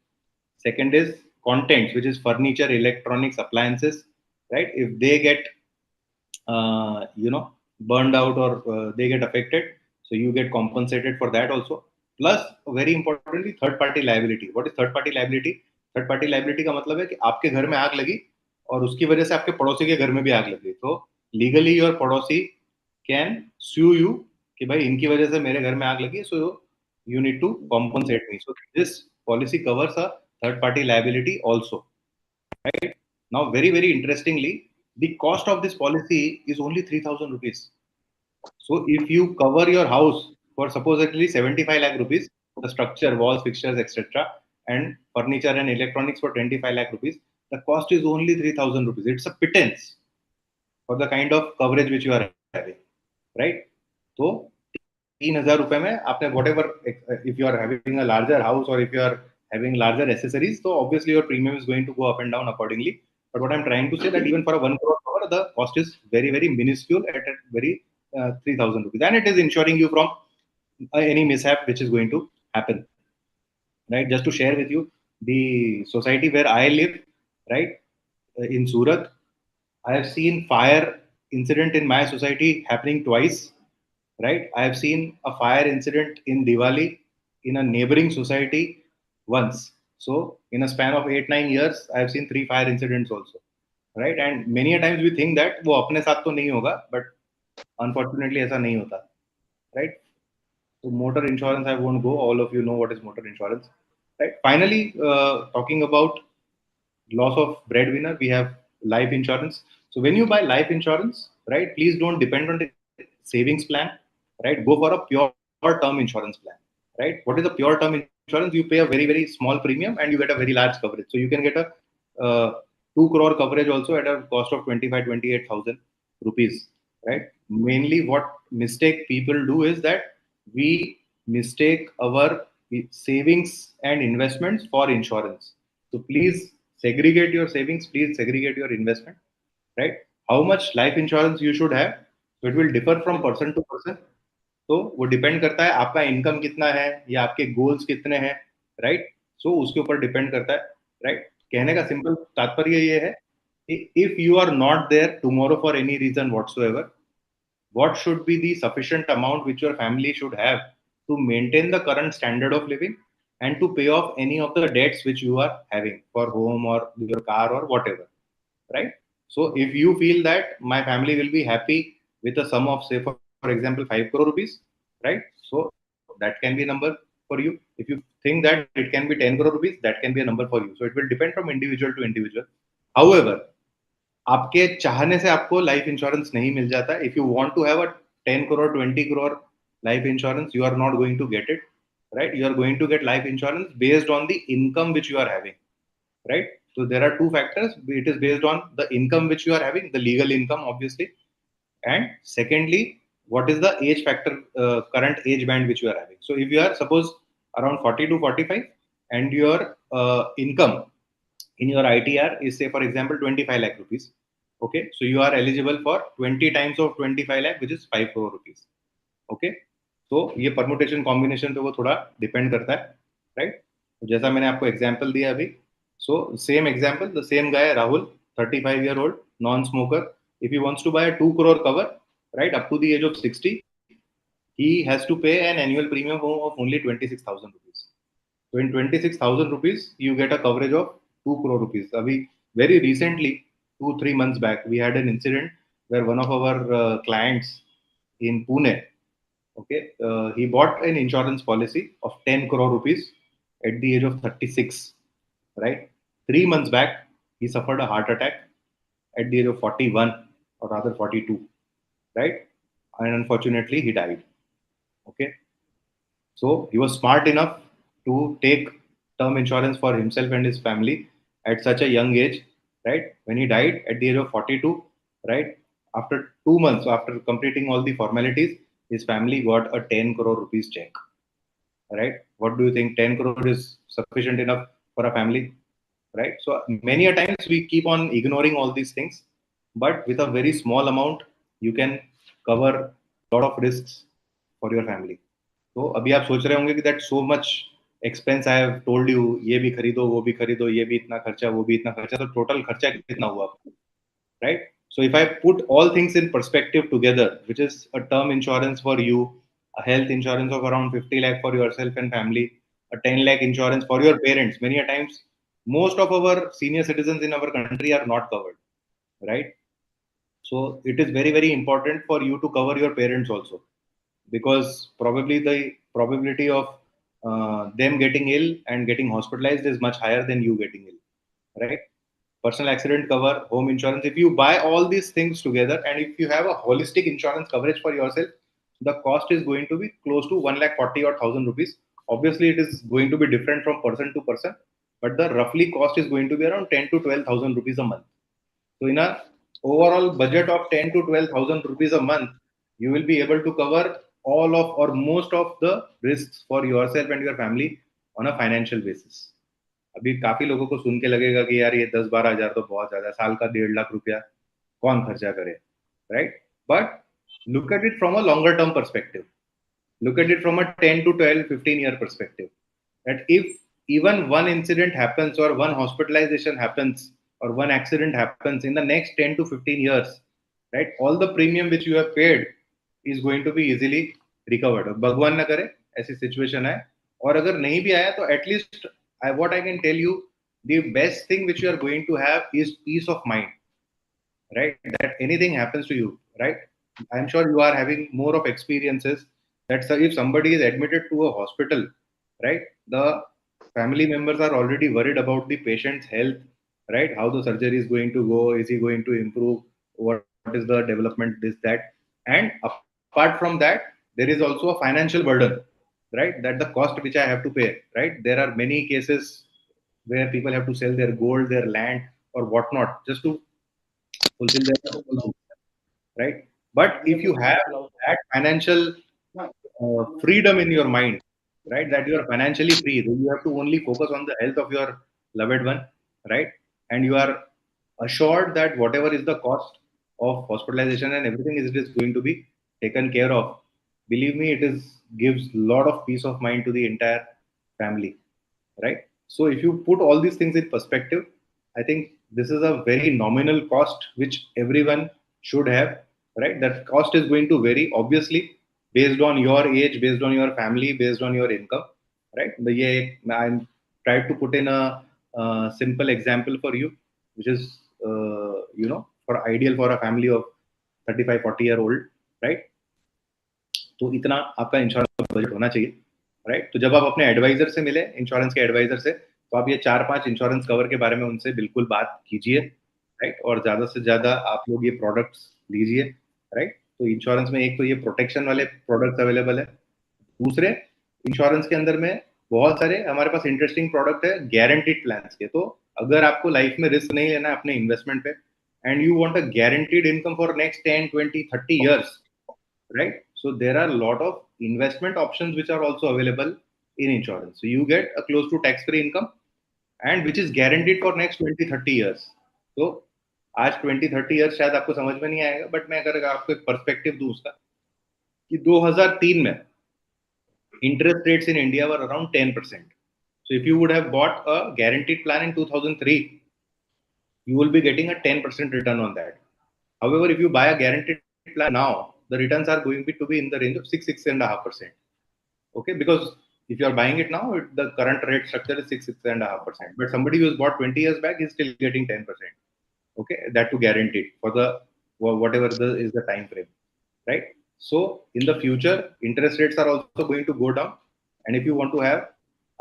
Second is contents which is furniture, electronics, appliances, right? If they get burned out or they get affected, so you get compensated for that also. Plus very importantly, third party liability. What is third party liability? Third party liability का मतलब है कि आपके घर में आग लगी और उसकी वजह से आपके पड़ोसी के घर में भी आग लग गई, तो लीगली योर पड़ोसी कैन sue you कि भाई इनकी वजह से मेरे घर में आग लगी, so you need to compensate me. So this policy covers a third party liability also, right? Now very, very interestingly, the cost of this policy is only 3,000 rupees. So if you cover your house for supposedly 75 lakh rupees, the structure, walls, fixtures, etc., and furniture and electronics for 25 lakh rupees, the cost is only 3,000 rupees. It's a pittance for the kind of coverage which you are having, right? So 3,000 रुपए में आपने whatever, if you are having a larger house or if you are having larger accessories, so obviously your premium is going to go up and down accordingly. But what I'm trying to say that even for a 1 crore cover, the cost is very, very minuscule at a very 3,000 rupees, and it is insuring you from any mishap which is going to happen, right? Just to share with you the society where I live, right, in Surat, I have seen fire incident in my society happening twice, right? I have seen a fire incident in Diwali in a neighboring society once. So in a span of 8-9 years, I have seen 3 fire incidents also, right? And many a times we think that वो अपने साथ तो नहीं होगा, but unfortunately ऐसा नहीं होता, right? So motor insurance, I won't go. All of you know what is motor insurance, right? Finally, talking about loss of breadwinner, we have life insurance. So when you buy life insurance, right, please don't depend on the savings plan, right? Go for a pure term insurance plan, right? What is a pure term insurance? You pay a very small premium and you get a very large coverage. So you can get a uh, 2 crore coverage also at a cost of 25-28,000 rupees, right? Mainly what mistake people do is that we mistake our savings and investments for insurance. So please segregate your savings, please segregate your investment, right? How much life insurance you should have, so it will differ from person to person. तो वो depend करता है आपका income कितना है या आपके goals कितने हैं, राइट? सो उसके ऊपर डिपेंड करता है, राइट? कहने का सिंपल तात्पर्य ये है, if you are not there tomorrow for any reason whatsoever, what should be the sufficient amount which your family should have to maintain the current standard of living and to pay off any of the debts which you are having for home or your car or whatever, right? So if you feel that my family will be happy with a sum of, say, for example, 5 crore rupees, right? So that can be a number for you. If you think that it can be 10 crore rupees, that can be a number for you. So it will depend from individual to individual. However, आपके चाहने से आपको life insurance नहीं मिल जाता. If you want to have a 10 crore 20 crore life insurance, you are not going to get it, right? You are going to get life insurance based on the income which you are having, right? So there are two factors. It is based on the income which you are having, the legal income obviously, and secondly, what is the age factor, current age band which you are having. So if you are suppose around 40 to 45 and your income in your ITR is, say, for example, 25 lakh rupees. Okay, so you are eligible for 20 times of 25 lakh, which is 5 crore rupees. Okay, तो ये permutation combination पे वो थोड़ा depend करता है, right? तो जैसा मैंने आपको एग्जांपल दिया अभी, so same example, the same guy Rahul, 35 year old, non smoker, if he wants to buy a 2 crore cover, right, up to the age of 60, he has to pay an annual premium of only 26,000 rupees. So in 26,000 rupees, you get a coverage of 2 crore rupees. Abhi, very recently, 2-3 months back, we had an incident where one of our clients in Pune, okay, he bought an insurance policy of 10 crore rupees at the age of 36, right? 3 months back, he suffered a heart attack at the age of 41, or rather 42, right? And unfortunately, he died. Okay, so he was smart enough to take term insurance for himself and his family at such a young age, right? When he died at the age of 42, right? After 2 months, after completing all the formalities, his family got a 10 crore rupees check, right? What do you think? 10 crore is sufficient enough for a family, right? So many a times we keep on ignoring all these things, but with a very small amount, you can cover a lot of risks for your family. तो अभी आप सोच रहे होंगे कि that so much expense I have told you, ये भी खरीदो, वो भी खरीदो, ये भी इतना खर्चा, वो भी इतना खर्चा, तो टोटल खर्चा कितना हुआ, right? So if I put all things in perspective together, which is a term insurance for you, a health insurance of around 50 lakh for yourself and family, a 10 lakh insurance for your parents, many a times most of our senior citizens in our country are not covered, right? So it is very important for you to cover your parents also, because probably the probability of them getting ill and getting hospitalized is much higher than you getting ill, right? Personal accident cover, home insurance, if you buy all these things together and if you have a holistic insurance coverage for yourself, the cost is going to be close to 1,40,000 or 1,000 rupees. Obviously it is going to be different from person to person, but the roughly cost is going to be around 10 to 12,000 rupees a month. So in a overall budget of 10 to 12,000 rupees a month, you will be able to cover all of or most of the risks for yourself and your family on a financial basis. अभी काफी लोगों को सुन के लगेगा कि यार ये 10-12 हजार तो बहुत ज्यादा, साल का 1.5 लाख रुपया कौन खर्चा करे, right? But look at it from a longer term perspective. Look at it from a 10 to 12, 15-year perspective. That if even one incident happens or one hospitalization happens or one accident happens in the next 10 to 15 years, right, all the premium which you have paid is going to be easily recovered. भगवान ना करे ऐसी situation है, और अगर नहीं भी आया तो at least what I can tell you, the best thing which you are going to have is peace of mind, right? That anything happens to you, right? I'm sure you are having more of experiences that if somebody is admitted to a hospital, right, the family members are already worried about the patient's health, right? How the surgery is going to go, is he going to improve, what is the development, this, that. And apart from that, there is also a financial burden, right? That the cost which I have to pay, right? There are many cases where people have to sell their gold, their land, or whatnot just to fulfill their, right? But if you have that financial freedom in your mind, right, that you are financially free, then you have to only focus on the health of your loved one, right? And you are assured that whatever is the cost of hospitalization and everything is, it is going to be taken care of. Believe me, it is gives a lot of peace of mind to the entire family, right? So if you put all these things in perspective, I think this is a very nominal cost which everyone should have, right? That cost is going to vary, obviously, based on your age, based on your family, based on your income, right? But yeah, I'm tried to put in a simple example for you, which is, for ideal for a family of 35, 40-year old, right? तो इतना आपका insurance budget होना चाहिए, right? तो जब आप अपने adviser से मिले, इंश्योरेंस के एडवाइजर से, तो आप ये 4-5 इंश्योरेंस कवर के बारे में उनसे बिल्कुल बात कीजिए, राइट? और ज्यादा से ज्यादा आप लोग ये प्रोडक्ट्स लीजिए, राइट? तो इंश्योरेंस में एक तो ये प्रोटेक्शन वाले प्रोडक्ट्स अवेलेबल है, दूसरे इंश्योरेंस के अंदर में बहुत सारे हमारे पास इंटरेस्टिंग प्रोडक्ट है गारंटीड प्लान्स के। तो अगर आपको लाइफ में रिस्क नहीं लेना है अपने इन्वेस्टमेंट पे, and you want a guaranteed income for next 10, 20, 30 years, right? So there are a lot of investment options which are also available in insurance. So you get a close to tax-free income, and which is guaranteed for next 20, 30 years. So आज 20, 30 years शायद आपको समझ में नहीं आएगा, but मैं अगर आपको एक पर्सपेक्टिव दूं उसका, कि 2003 में interest rates in India were around 10%. So if you would have bought a guaranteed plan in 2003, you will be getting a 10% return on that. However, if you buy a guaranteed plan now, the returns are going to be in the range of 6.5%. Okay, because if you are buying it now, the current rate structure is 6.5%. But somebody who has bought 20 years back is still getting 10%. Okay, that to guaranteed for the whatever is the time frame, right? So in the future, interest rates are also going to go down, and if you want to have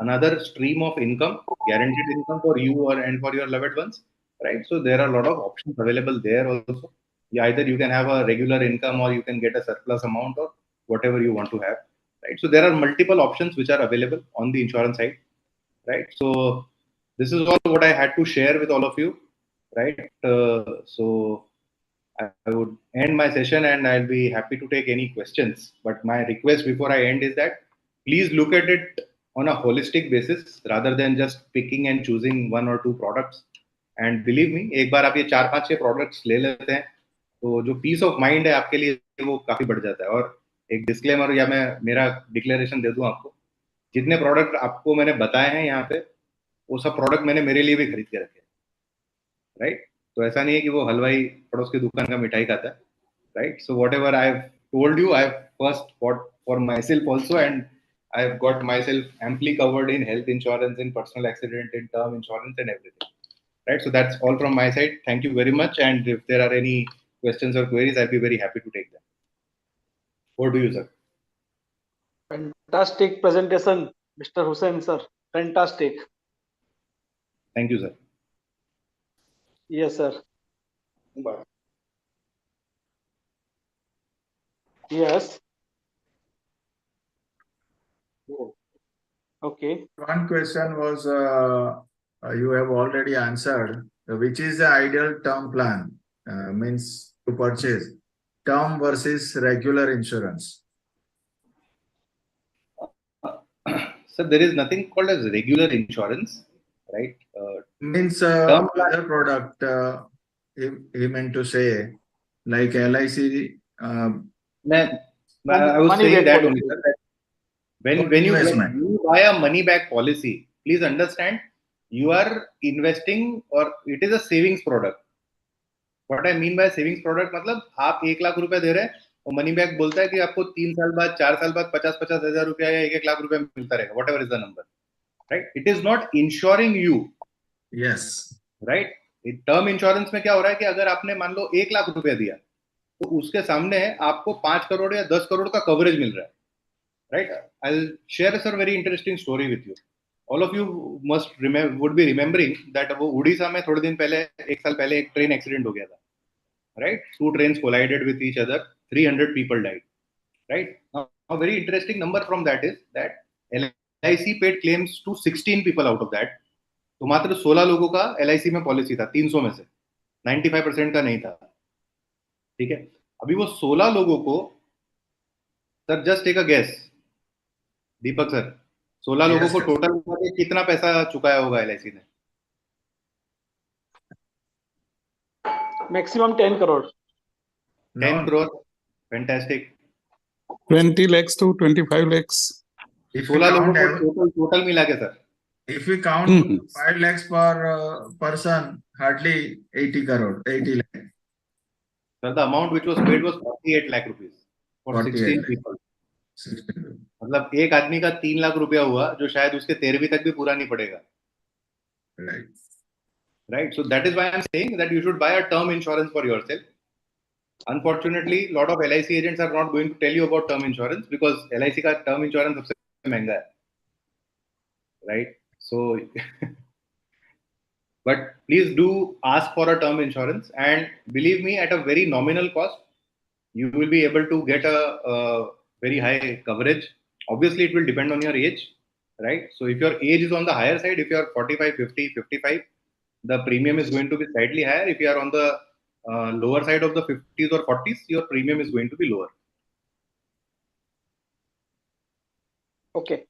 another stream of income, guaranteed income for you or and for your loved ones, right? So there are a lot of options available there also. Yeah, either you can have a regular income or you can get a surplus amount or whatever you want to have, right? So there are multiple options which are available on the insurance side, right? So this is all what I had to share with all of you, right? So I would end my session and I'll be happy to take any questions. But my request before I end is that please look at it on a holistic basis rather than just picking and choosing one or two products. And believe me, एक बार आप ये 4-5 products ले लेते हैं, तो जो peace of mind है आपके लिए वो काफी बढ़ जाता है। और एक disclaimer या मैं मेरा declaration दे दूं आपको, जितने प्रोडक्ट आपको मैंने बताए हैं यहाँ पे, वो सब प्रोडक्ट मैंने मेरे लिए भी खरीद के रखे, राइट? तो ऐसा नहीं है कि वो हलवाई पड़ोस की दुकान का मिठाई खाता है, right? So whatever I have told you, I have first bought for myself also, and I have got myself amply covered in health insurance, in personal accident, in term insurance, and everything. Right. So that's all from my side. Thank you very much. And if there are any questions or queries, I'll be very happy to take them. Over to you, sir. Fantastic presentation, Mr. Hussain, sir. Fantastic. Thank you, sir. Yes, sir. Yes. Okay. One question was you have already answered. Which is the ideal term plan? Means to purchase term versus regular insurance. So there is nothing called as regular insurance, right? Means other product he meant to say, like LIC I was Money saying back that only, policy. sir. That when investment. you buy a money back policy, please understand you are investing or it is a savings product. What I mean by savings product, मतलब आप 1 लाख रुपया दे रहे हैं और money back बोलता है कि आपको 3 साल बाद 4 साल बाद 50-50 हजार रुपया या 1 लाख रुपया मिलता रहेगा, whatever is the number, right? It is not insuring you, Yes. right? Term insurance में क्या हो रहा है कि अगर आपने मान लो 1 लाख रुपया दिया तो उसके सामने आपको 5 करोड़ या 10 करोड़ का कवरेज मिल रहा है, right? I'll share a very interesting story with you. All of you would be remembering that वो उड़ीसा में थोड़े दिन पहले, 1 साल पहले एक ट्रेन एक्सीडेंट हो गया था, right? 2 trains collided with each other, 300 people died, right? Now, a very interesting number from that is that LIC paid claims to 16 people out of that. तो मात्र 16 लोगों का LIC में पॉलिसी था 300 में से, 95% का नहीं था, ठीक है? अभी वो 16 लोगों को, sir just take a guess, Deepak sir, 16 लोगों को टोटल कितना पैसा चुकाया होगा LIC ने? Maximum 10 crore. 10 crore. Fantastic. 20 lakhs to 25 lakhs. If we 16 लोगों count, को टोटल मिला के sir, if we count 5 lakhs per person, hardly 80 crore, 80 lakh. Sir, the amount which was paid was 48 lakh rupees for 16 lakh. people. 16. मतलब एक आदमी का 3 लाख रुपया हुआ जो शायद उसके 13वीं तक भी पूरा नहीं पड़ेगा. Right. Right. So that is why I'm saying that you should buy a term insurance for yourself. Unfortunately, a lot of LIC agents are not going to tell you about term insurance because LIC का term insurance सबसे महंगा है. Right. So, but please do ask for a term insurance, and believe me, at a very nominal cost, you will be able to get a very high coverage. Obviously, it will depend on your age, right? So if your age is on the higher side, if you are 45, 50, 55, the premium is going to be slightly higher. If you are on the lower side of the 50s or 40s, your premium is going to be lower. Okay.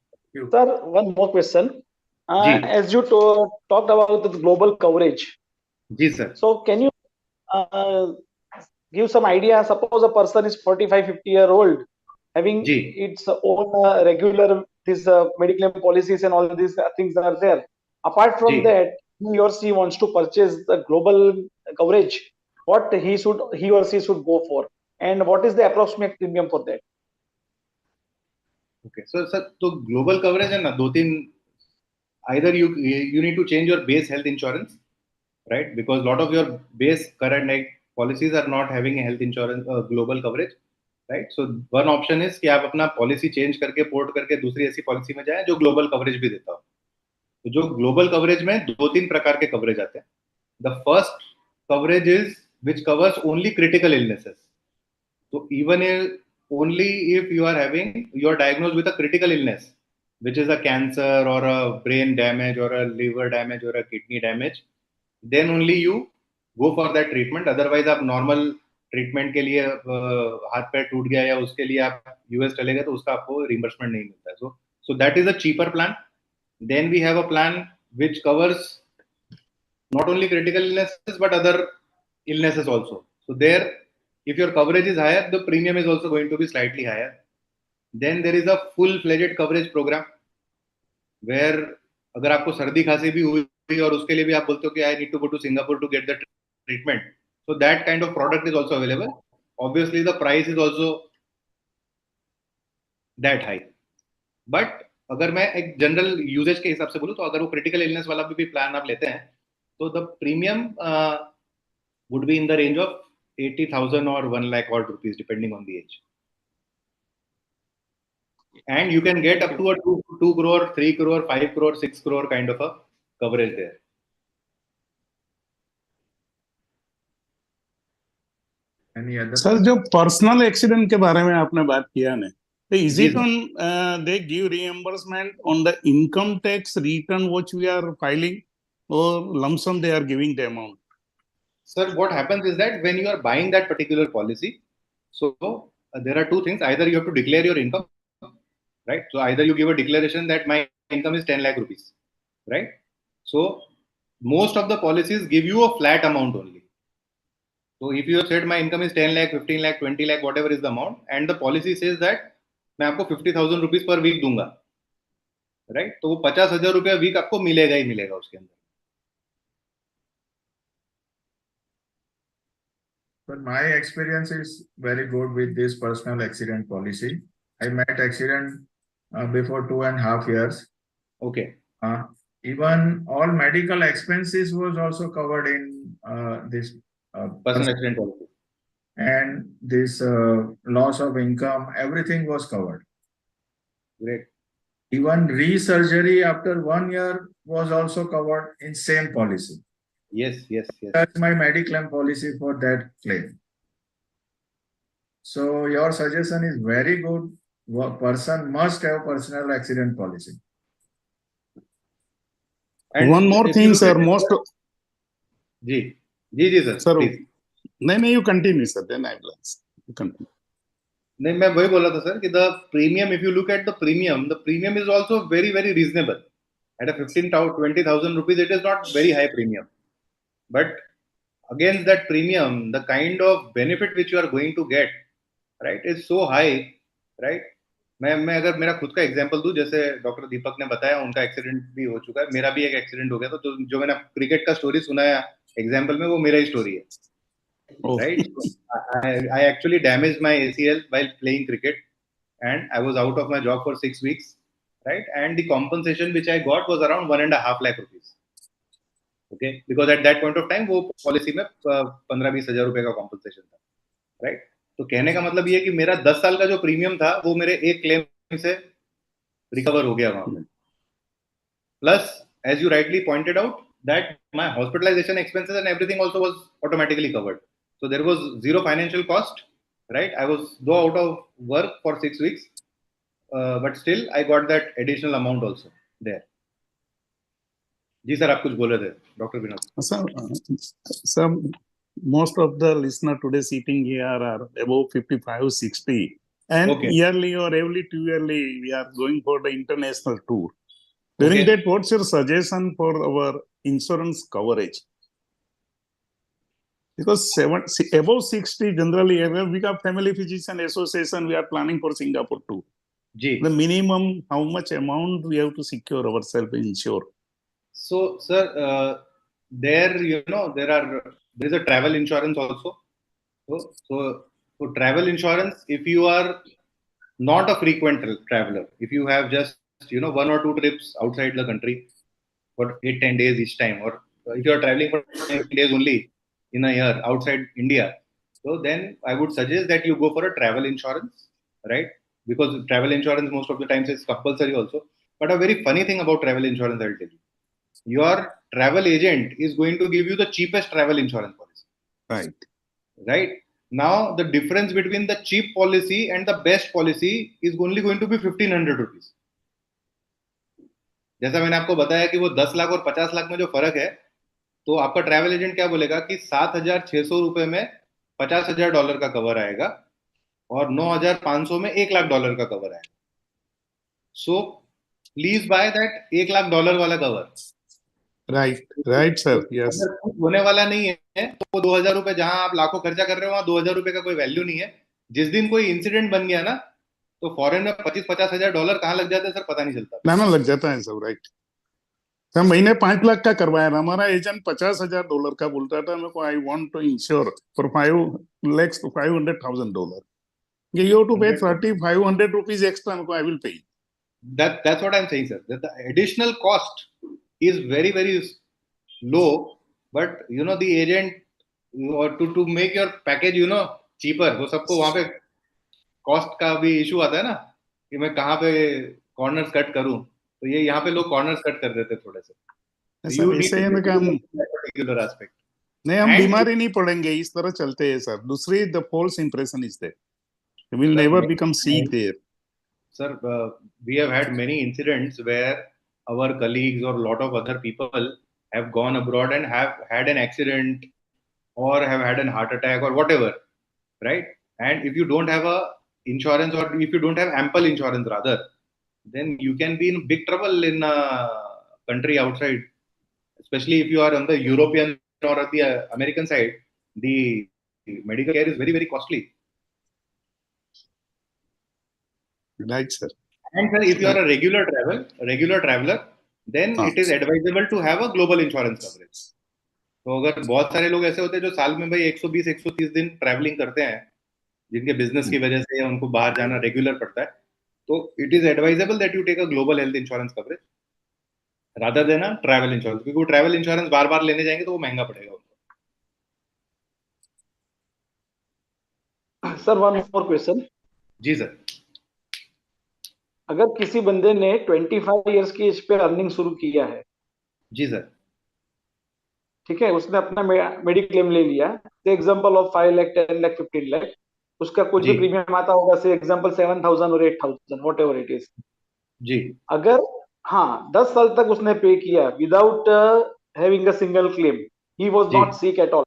Sir, one more question. Ji. As you talked about the global coverage. Ji, sir. So can you give some idea? Suppose a person is 45, 50-year-old, having its own regular medical policies and all these things are there. Apart from that, he or she wants to purchase the global coverage. What he or she should go for, and what is the approximate premium for that? Okay, so sir, so global coverage है ना, दो तीन, either you need to change your base health insurance, right? Because a lot of your base current policies are not having a health insurance global coverage, right? So one option is कि आप अपना policy change करके port करके दूसरी ऐसी policy में जाएं जो global coverage भी देता हो. तो जो global coverage में दो तीन प्रकार के coverage आते हैं. The first coverage is which covers only critical illnesses. So even only if you are diagnosed with a critical illness, which is a cancer or a brain damage or a liver damage or a kidney damage, then only you go for that treatment. Otherwise, आप normal treatment के लिए हाथ पैर टूट गया या उसके लिए आप US चले गए तो उसका आपको reimbursement नहीं मिलता है. So that is a cheaper plan. Then we have a plan which covers not only critical illnesses but other illnesses also. So there, if your coverage is higher, the premium is also going to be slightly higher. Then there is a full-fledged coverage program where अगर आपको सर्दी खांसी भी हुई और उसके लिए भी आप बोलते हो कि I need to go to Singapore to get the treatment, so that kind of product is also available. Obviously, the price is also that high. But अगर मैं एक जनरल यूजेज के हिसाब से बोलूं तो अगर वो क्रिटिकल इलनेस वाला भी प्लान आप लेते हैं तो the premium would be in the range of 80,000 or 1 lakh odd rupees depending on the age. And you can get up to a 2 crore, 3 crore, 5 crore, 6 crore kind of a coverage there. Any other? Sir जो personal accident के बारे में आपने बात किया ना, is it on they give reimbursement on the income tax return which we are filing, or lump sum they are giving the amount? Sir, what happens is that when you are buying that particular policy, so there are two things. Either you have to declare your income, right? So either you give a declaration that my income is 10 lakh rupees, right? So most of the policies give you a flat amount only. So if you have said my income is 10 lakh, 15 lakh, 20 lakh, whatever is the amount, and the policy says that मैं आपको 50,000 rupees per week दूंगा, right? तो वो 50,000 रुपया week आपको मिलेगा ही मिलेगा उसके अंदर. But my experience is very good with this personal accident policy. I met accident before 2.5 years. Okay. Even all medical expenses was also covered in this Personal accident policy. And this loss of income, everything was covered. Great. Even re-surgery after 1 year was also covered in same policy. Yes, yes, yes. That's my Mediclaim policy for that claim. So your suggestion is very good. Person must have personal accident policy. And one more thing, sir. Most. Ji, sir. Sir, please. No, you continue, sir. Then I will answer. You continue. नहीं मैं वही बोला था sir कि the premium, if you look at the premium is also very very reasonable. At a 20,000 rupees, it is not very high premium, but against that premium, the kind of benefit which you are going to get, right, is so high, right? मैं अगर मेरा खुद का example दूं, जैसे doctor दीपक ने बताया उनका एक्सीडेंट भी हो चुका है, मेरा भी एक एक्सीडेंट हो गया, तो जो मैंने क्रिकेट का स्टोरी सुना है एग्जांपल में, वो मेरा ही स्टोरी है. Right? I actually damaged my ACL while playing cricket, and I was out of my job for 6 weeks, right? And the compensation which I got was around 1.5 lakh rupees. Okay, because at that point of time, वो policy में 15-20 हजार रुपए का compensation था, right? तो कहने का मतलब ये है कि मेरा 10 साल का जो प्रीमियम था, वो मेरे एक क्लेम से रिकवर हो गया वहां पे. Plus, as you rightly pointed out, that my hospitalization expenses and everything also was automatically covered. So there was zero financial cost, right? I was though out of work for 6 weeks, but still I got that additional amount also there. जी sir, आप कुछ बोल रहे थे, doctor Vinod. Sir, most of the listener today sitting here are above 55, 60, and Okay. yearly or every 2 yearly we are going for the international tour. During that, what's your suggestion for our insurance coverage? Because above 60, generally, we have Family Physician Association, we are planning for Singapore too. जी. The minimum, how much amount we have to secure ourselves insure? So, sir, there is a travel insurance also. So for travel insurance, if you are not a frequent traveler, if you have just 1 or 2 trips outside the country for 8-10 days each time, or if you are traveling for 10 days only in a year outside India, so then I would suggest that you go for a travel insurance, right? Because travel insurance most of the times is compulsory also. But a very funny thing about travel insurance, I will tell you. Your travel agent is going to give you the cheapest travel insurance policy. Right. Now, the difference between the cheap policy and the best policy is only going to be 1,500 rupees. जैसा मैंने आपको बताया कि वो 10 लाख और 50 लाख में जो फर्क है, तो आपका ट्रैवल एजेंट क्या बोलेगा कि 7,600 रुपए में $50,000 का कवर आएगा और 9,500 में $1 लाख का कवर आएगा. So please by that $1 lakh वाला कवर. Right, sir. Yes. अगर कुछ होने वाला नहीं है तो 2,000 रुपए जहां आप लाखों खर्चा कर रहे हो, वहां 2,000 रुपए का कोई वैल्यू नहीं है. जिस दिन कोई इंसिडेंट बन गया ना, तो फॉरेन में $25,000-50,000 कहाँ लग जाते हैं सर, पता नहीं चलता. ना लग जाता है सब. राइट. हम महीने 5 लाख का करवाया था, हमारा एजेंट $50,000 का बोलता था मेरे को, I want to insure for 5 lakhs to $500,000. You have to pay 3,500 rupees extra, I will pay. That's what I'm saying, sir. That the additional cost is very very low, but the agent, or to make your package cheaper, वो सबको वहां पे cost का भी issue आता है ना, कि मैं कहाँ पे कॉर्नर्स कट करूं, तो ये यहाँ पे लोग कॉर्नर्स कट कर देते थोड़े से. You need to look at that particular aspect. नहीं, हम बीमारी नहीं पड़ेंगे, इस तरह चलते हैं सर. दूसरी, the false impression is there. We will never become sick there. Sir, we have had many incidents where our colleagues or a lot of other people have gone abroad and have had an accident or have had a heart attack or whatever, right? And if you don't have a insurance, or if you don't have ample insurance rather, then you can be in big trouble in a country outside, especially if you are on the European or the American side. The medical care is very, very costly. Right, sir. And sir, if you are a regular traveler, then it is advisable to have a global insurance coverage. तो अगर बहुत सारे लोग ऐसे होते हैं जो साल में भाई 120-130 दिन ट्रैवलिंग करते हैं, जिनके बिजनेस की वजह से उनको बाहर जाना रेगुलर पड़ता है, तो it is advisable that you take a global health insurance coverage rather than a travel insurance, क्योंकि वो ट्रैवल इंश्योरेंस बार बार लेने जाएंगे तो वो महंगा पड़ेगा उनको. Sir one more question. जी सर. अगर किसी बंदे ने 25 इयर्स की एज पे अर्निंग शुरू किया है, जी सर, ठीक है, उसने अपना मेडिक्लेम ले लिया, एग्जांपल ऑफ 5 लाख 10 लाख 15 लाख, उसका कुछ भी प्रीमियम आता होगा, से एग्जांपल 7,000 और 8,000 व्हाटएवर इट इज. जी. अगर हाँ 10 साल तक उसने पे किया without having a single claim, he was not sick at all,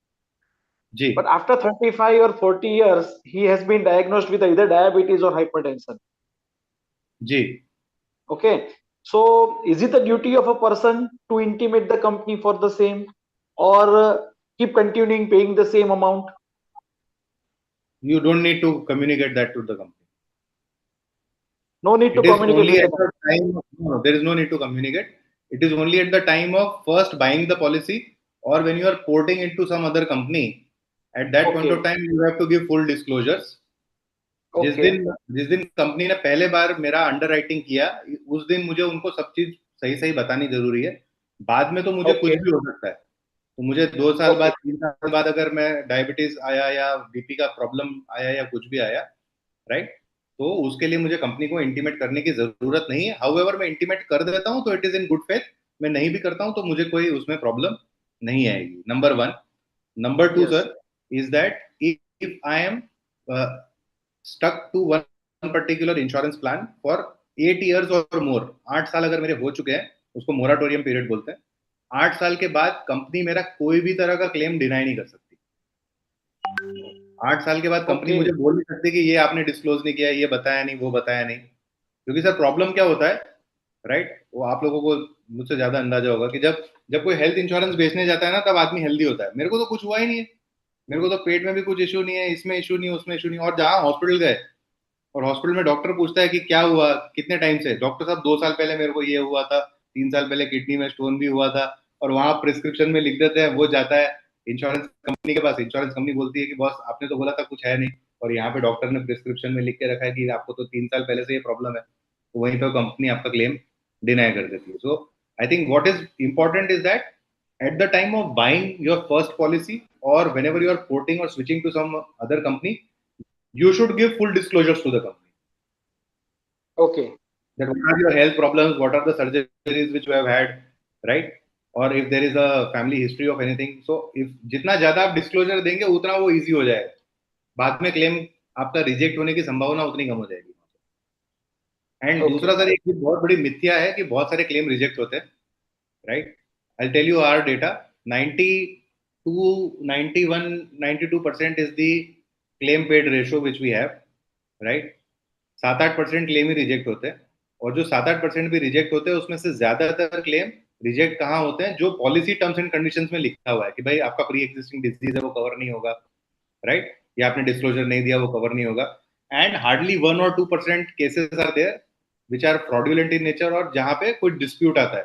जी. But after 35 or 40 years he has been diagnosed with either diabetes or hypertension. जी. Okay, so is it the duty of a person to intimate the company for the same, or keep continuing paying the same amount? You don't need to communicate that to the company. No need to It is communicate only with at the the time. No, there is no need to communicate. It is only at the time of first buying the policy, or when you are porting into some other company. At that point of time, you have to give full disclosures. जिस दिन company ने पहले बार मेरा underwriting किया, उस दिन मुझे उनको सब चीज सही सही बतानी जरूरी है. बाद में तो मुझे कुछ भी हो सकता है. तो मुझे 2 साल बाद 3 साल बाद अगर मैं डायबिटीज आया या बीपी का प्रॉब्लम आया या कुछ भी आया, राइट, तो उसके लिए मुझे कंपनी को इंटीमेट करने की जरूरत नहीं है. हाउएवर मैं इंटीमेट कर देता हूं तो it is in good faith. मैं नहीं भी करता हूं तो मुझे कोई उसमें प्रॉब्लम नहीं आएगी. Number 1. Number 2 sir is that if I am stuck to one particular insurance plan for 8 years or more, 8 साल अगर मेरे हो चुके हैं, उसको मोराटोरियम पीरियड बोलते हैं. 8 साल के बाद कंपनी मेरा कोई भी तरह का क्लेम डिनाई नहीं कर सकती. 8 साल के बाद कंपनी मुझे बोल नहीं सकती कि ये आपने डिस्क्लोज नहीं किया, ये बताया नहीं, वो बताया नहीं. क्योंकि सर प्रॉब्लम क्या होता है, राइट, वो आप लोगों को मुझसे ज्यादा अंदाजा होगा कि जब कोई हेल्थ इंश्योरेंस बेचने जाता है ना, तब आदमी हेल्दी होता है. मेरे को तो कुछ हुआ ही नहीं है, मेरे को तो पेट में भी कुछ इशू नहीं है, इसमें इशू नहीं है, उसमें इशू नहीं है. और जहाँ हॉस्पिटल गए और हॉस्पिटल में डॉक्टर पूछता है कि क्या हुआ, कितने टाइम से, डॉक्टर साहब 2 साल पहले मेरे को ये हुआ था, 3 साल पहले किडनी में स्टोन भी हुआ था, और वहां प्रिस्क्रिप्शन में लिख देते हैं. वो जाता है इंश्योरेंस कंपनी के पास, इंश्योरेंस कंपनी बोलती है कि बॉस आपने तो बोला था कुछ है नहीं, और यहाँ पे डॉक्टर ने प्रिस्क्रिप्शन में लिख के रखा है कि आपको तो 3 साल पहले से ये प्रॉब्लम है. तो वहीं पर कंपनी आपका क्लेम डिनाई कर देती है. So I think what is important is that at the time of buying your first policy, or whenever you are porting or switching to some other company, you should give full disclosures to the company. Okay. That what are your health problems, what are the surgeries which you have had, right? Or if there is a family history of anything. So if जितना ज्यादा आप disclosure देंगे उतना वो easy हो जाएगा. बाद में claim आपका reject होने की संभावना उतनी कम हो जाएगी. And दूसरा सर एक बहुत बड़ी मिथ्या है कि बहुत सारे claim reject होते हैं, right? I'll tell you our data. 92% is the claim paid ratio which we have, right? 7-8% claim he reject होते हैं, और जो 7-8% भी रिजेक्ट होते हैं उसमें से ज्यादातर क्लेम रिजेक्ट कहाँ होते हैं, जो पॉलिसी टर्म्स एंड कंडीशंस में लिखा हुआ है कि भाई आपका प्री एग्जिस्टिंग डिजीज है वो कवर नहीं होगा, राइट, या आपने डिस्क्लोजर नहीं दिया वो कवर नहीं होगा. And hardly 1 or 2% cases are there which are fraudulent in nature, और जहाँ पे कोई डिस्प्यूट आता है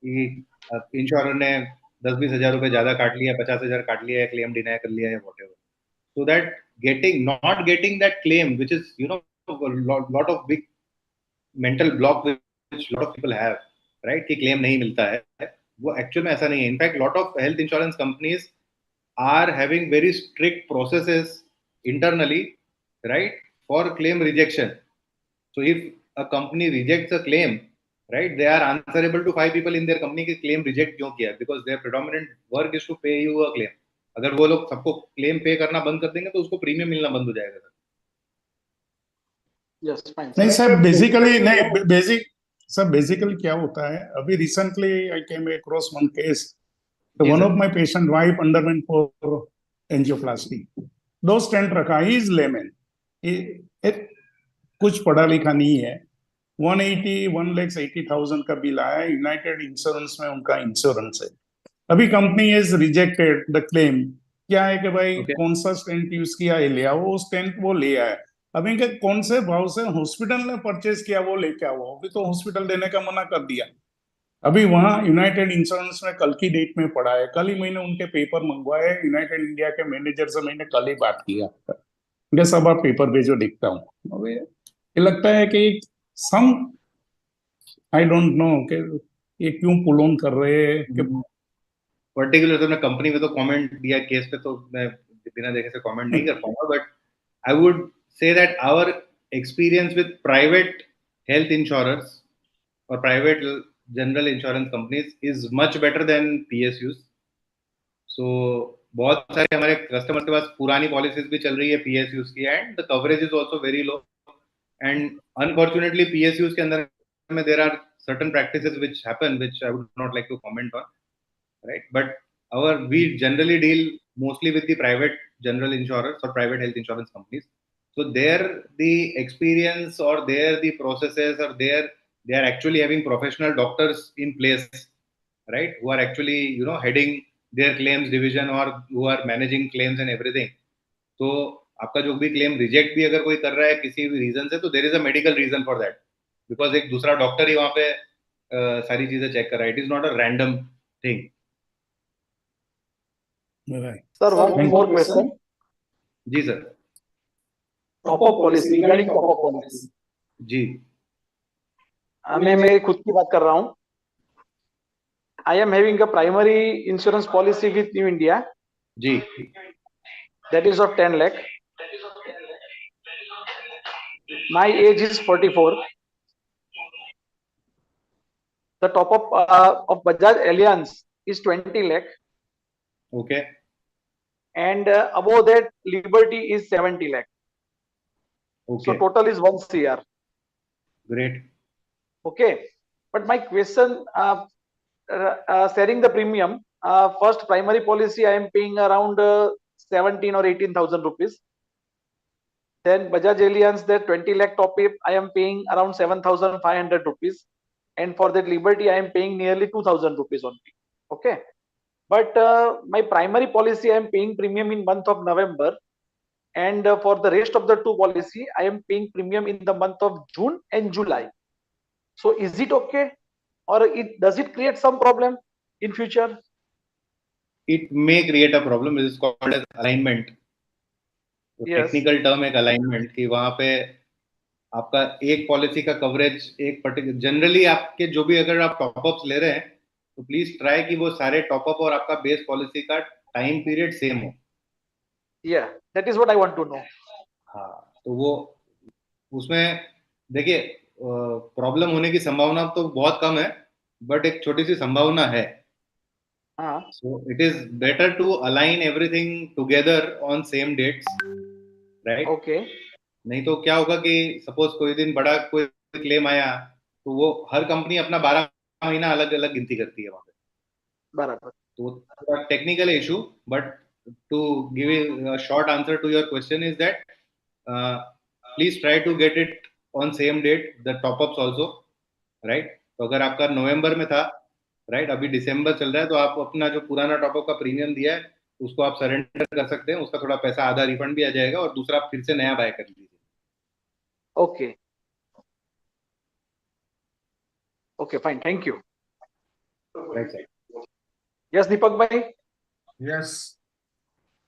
कि इंश्योरर ने 10-20 हजार रुपए ज्यादा काट लिया, 50,000 काट लिया, क्लेम डिनाई कर लिया, या whatever. So that not getting that claim, which is lot of big mental block which lot of people have, right, कि claim नहीं मिलता है, वो actual में ऐसा नहीं है. In fact, lot of health insurance companies are having very strict processes internally, right, for claim rejection. So if a company rejects a claim, right, they are answerable to 5 people in their company कि claim reject क्यों किया, because their predominant work is to pay you a claim. अगर वो लोग सबको claim पे करना बंद कर देंगे तो उसको प्रीमियम मिलना बंद हो जाएगा. Yes, fine. नहीं सर, बेसिकली क्या होता है, अभी recently I came across one case. One of my patient wife underwent for angioplasty. 2 stent रखा, ही इज लेमन, कुछ पढ़ा लिखा नहीं है. 1,80,000 का बिल आया. यूनाइटेड इंश्योरेंस में उनका इंश्योरेंस है. अभी company is rejected the claim क्या है कि भाई Okay. कौन सा स्टेंट यूज किया है, ले आओ वो स्टेंट, वो ले आया। अभी के कौन से भाव से हॉस्पिटल ने परचेज किया वो लेके आओ, अभी तो हॉस्पिटल देने का मना कर दिया। अभी वहां यूनाइटेड इंश्योरेंस में कल की डेट में पड़ा है, कल ही मैंने उनके पेपर मंगवाए, यूनाइटेड इंडिया के मैनेजर से मैंने कल ही बात किया, ये सब आप पेपर भेजो, देखता हूँ। अभी ये लगता है कि सम, आई डोंट नो कि ये क्यों पुल ऑन कर रहे हैं कि पर्टिकुलर तो मैं कंपनी में तो कमेंट दिया केस पे, तो मैं बिना देखे से कमेंट नहीं कर पाऊंगा, but I would say that our experience with private health insurance और private general insurance companies is much better than PSUs. So बहुत सारे हमारे कस्टमर्स के पास पुरानी पॉलिसीज भी चल रही है पीएसयूज की, and the coverage is also very low, and unfortunately PSUs के अंदर में there are certain practices which happen, which I would not like to comment on, right? But we generally deal mostly with the private general insurers or private health insurance companies. So there the experience or there the processes or there they are actually having professional doctors in place, right? Who are actually heading their claims division or who are managing claims and everything. तो आपका जो भी claim reject भी अगर कोई कर रहा है किसी भी रीजन से, तो there is a medical reason for that, because एक दूसरा डॉक्टर ही वहां पे सारी चीजें चेक कर रहा है। It is not a random thing. Sir, one more question. जी sir. Top-up policy, regarding top-up policy. जी मैं मेरी खुद की बात कर रहा हूँ। I am having a primary insurance policy with New India. जी That is of 10 lakh. My age is 44. The top-up of Bajaj Allianz is 20 lakh. Okay And above that, Liberty is 70 lakh. Okay So total is 1 CR. Great. Okay. But my question, sharing the premium, first primary policy I am paying around 17 or 18,000 rupees. Then Bajaj Allianz, that 20 lakh top up, I am paying around 7,500 rupees. And for that Liberty, I am paying nearly 2,000 rupees only. Okay. But my primary policy, I am paying premium in month of November. And for the rest of the two policy, I am paying premium in the month of June and July. So is it okay? Or does it create some problem in future? It may create a problem, is called age alignment. Yes. Technical term एक alignment की, वहां पे आपका एक policy का coverage एक particular, generally आपके जो भी अगर आप टॉपअप्स ले रहे हैं तो प्लीज ट्राई कि वो सारे टॉपअप और आपका बेस पॉलिसी का टाइम पीरियड सेम हो। Yeah, that is what I want to know. हाँ, तो वो उसमें देखिए प्रॉब्लम होने की संभावना तो बहुत कम है, बट एक छोटी सी संभावना है। So it is better to align everything together on same dates, right? Okay. नहीं तो क्या होगा कि सपोज कोई दिन बड़ा कोई क्लेम आया तो वो हर कंपनी अपना 12 महीना अलग अलग गिनती करती है वहां पे, बराबर। तो थोड़ा technical issue. But to give a short answer to your question is that please try to get it on same date the top-ups also, right? तो अगर आपका नवंबर में था, राइट, अभी दिसंबर चल रहा है, तो आप अपना जो पुराना टॉपअप का प्रीमियम दिया है उसको आप सरेंडर कर सकते हैं, उसका थोड़ा पैसा आधा रिफंड भी आ जाएगा और दूसरा आप फिर से नया बाय कर लीजिए। Okay. Okay, fine. Thank you. Right sir. Yes, Deepak bhai. Yes,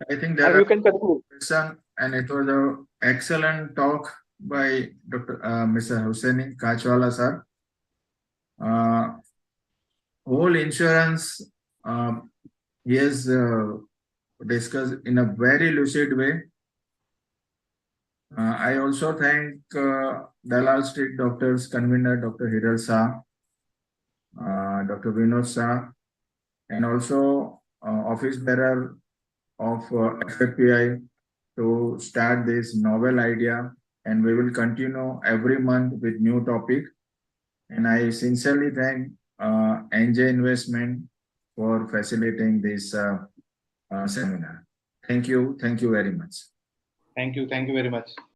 I think Now there you are can conclude. question, and it was an excellent talk by Dr. Mr. Hussaini Kachwala sir. Whole insurance he has discussed in a very lucid way. I also thank Dalal Street Doctors convener Dr. Hiral Shah, Dr. Vinod Shah, and also office bearer of FFPAI to start this novel idea, and we will continue every month with new topic. And I sincerely thank NJ Investment for facilitating this seminar. Thank you very much. Thank you very much.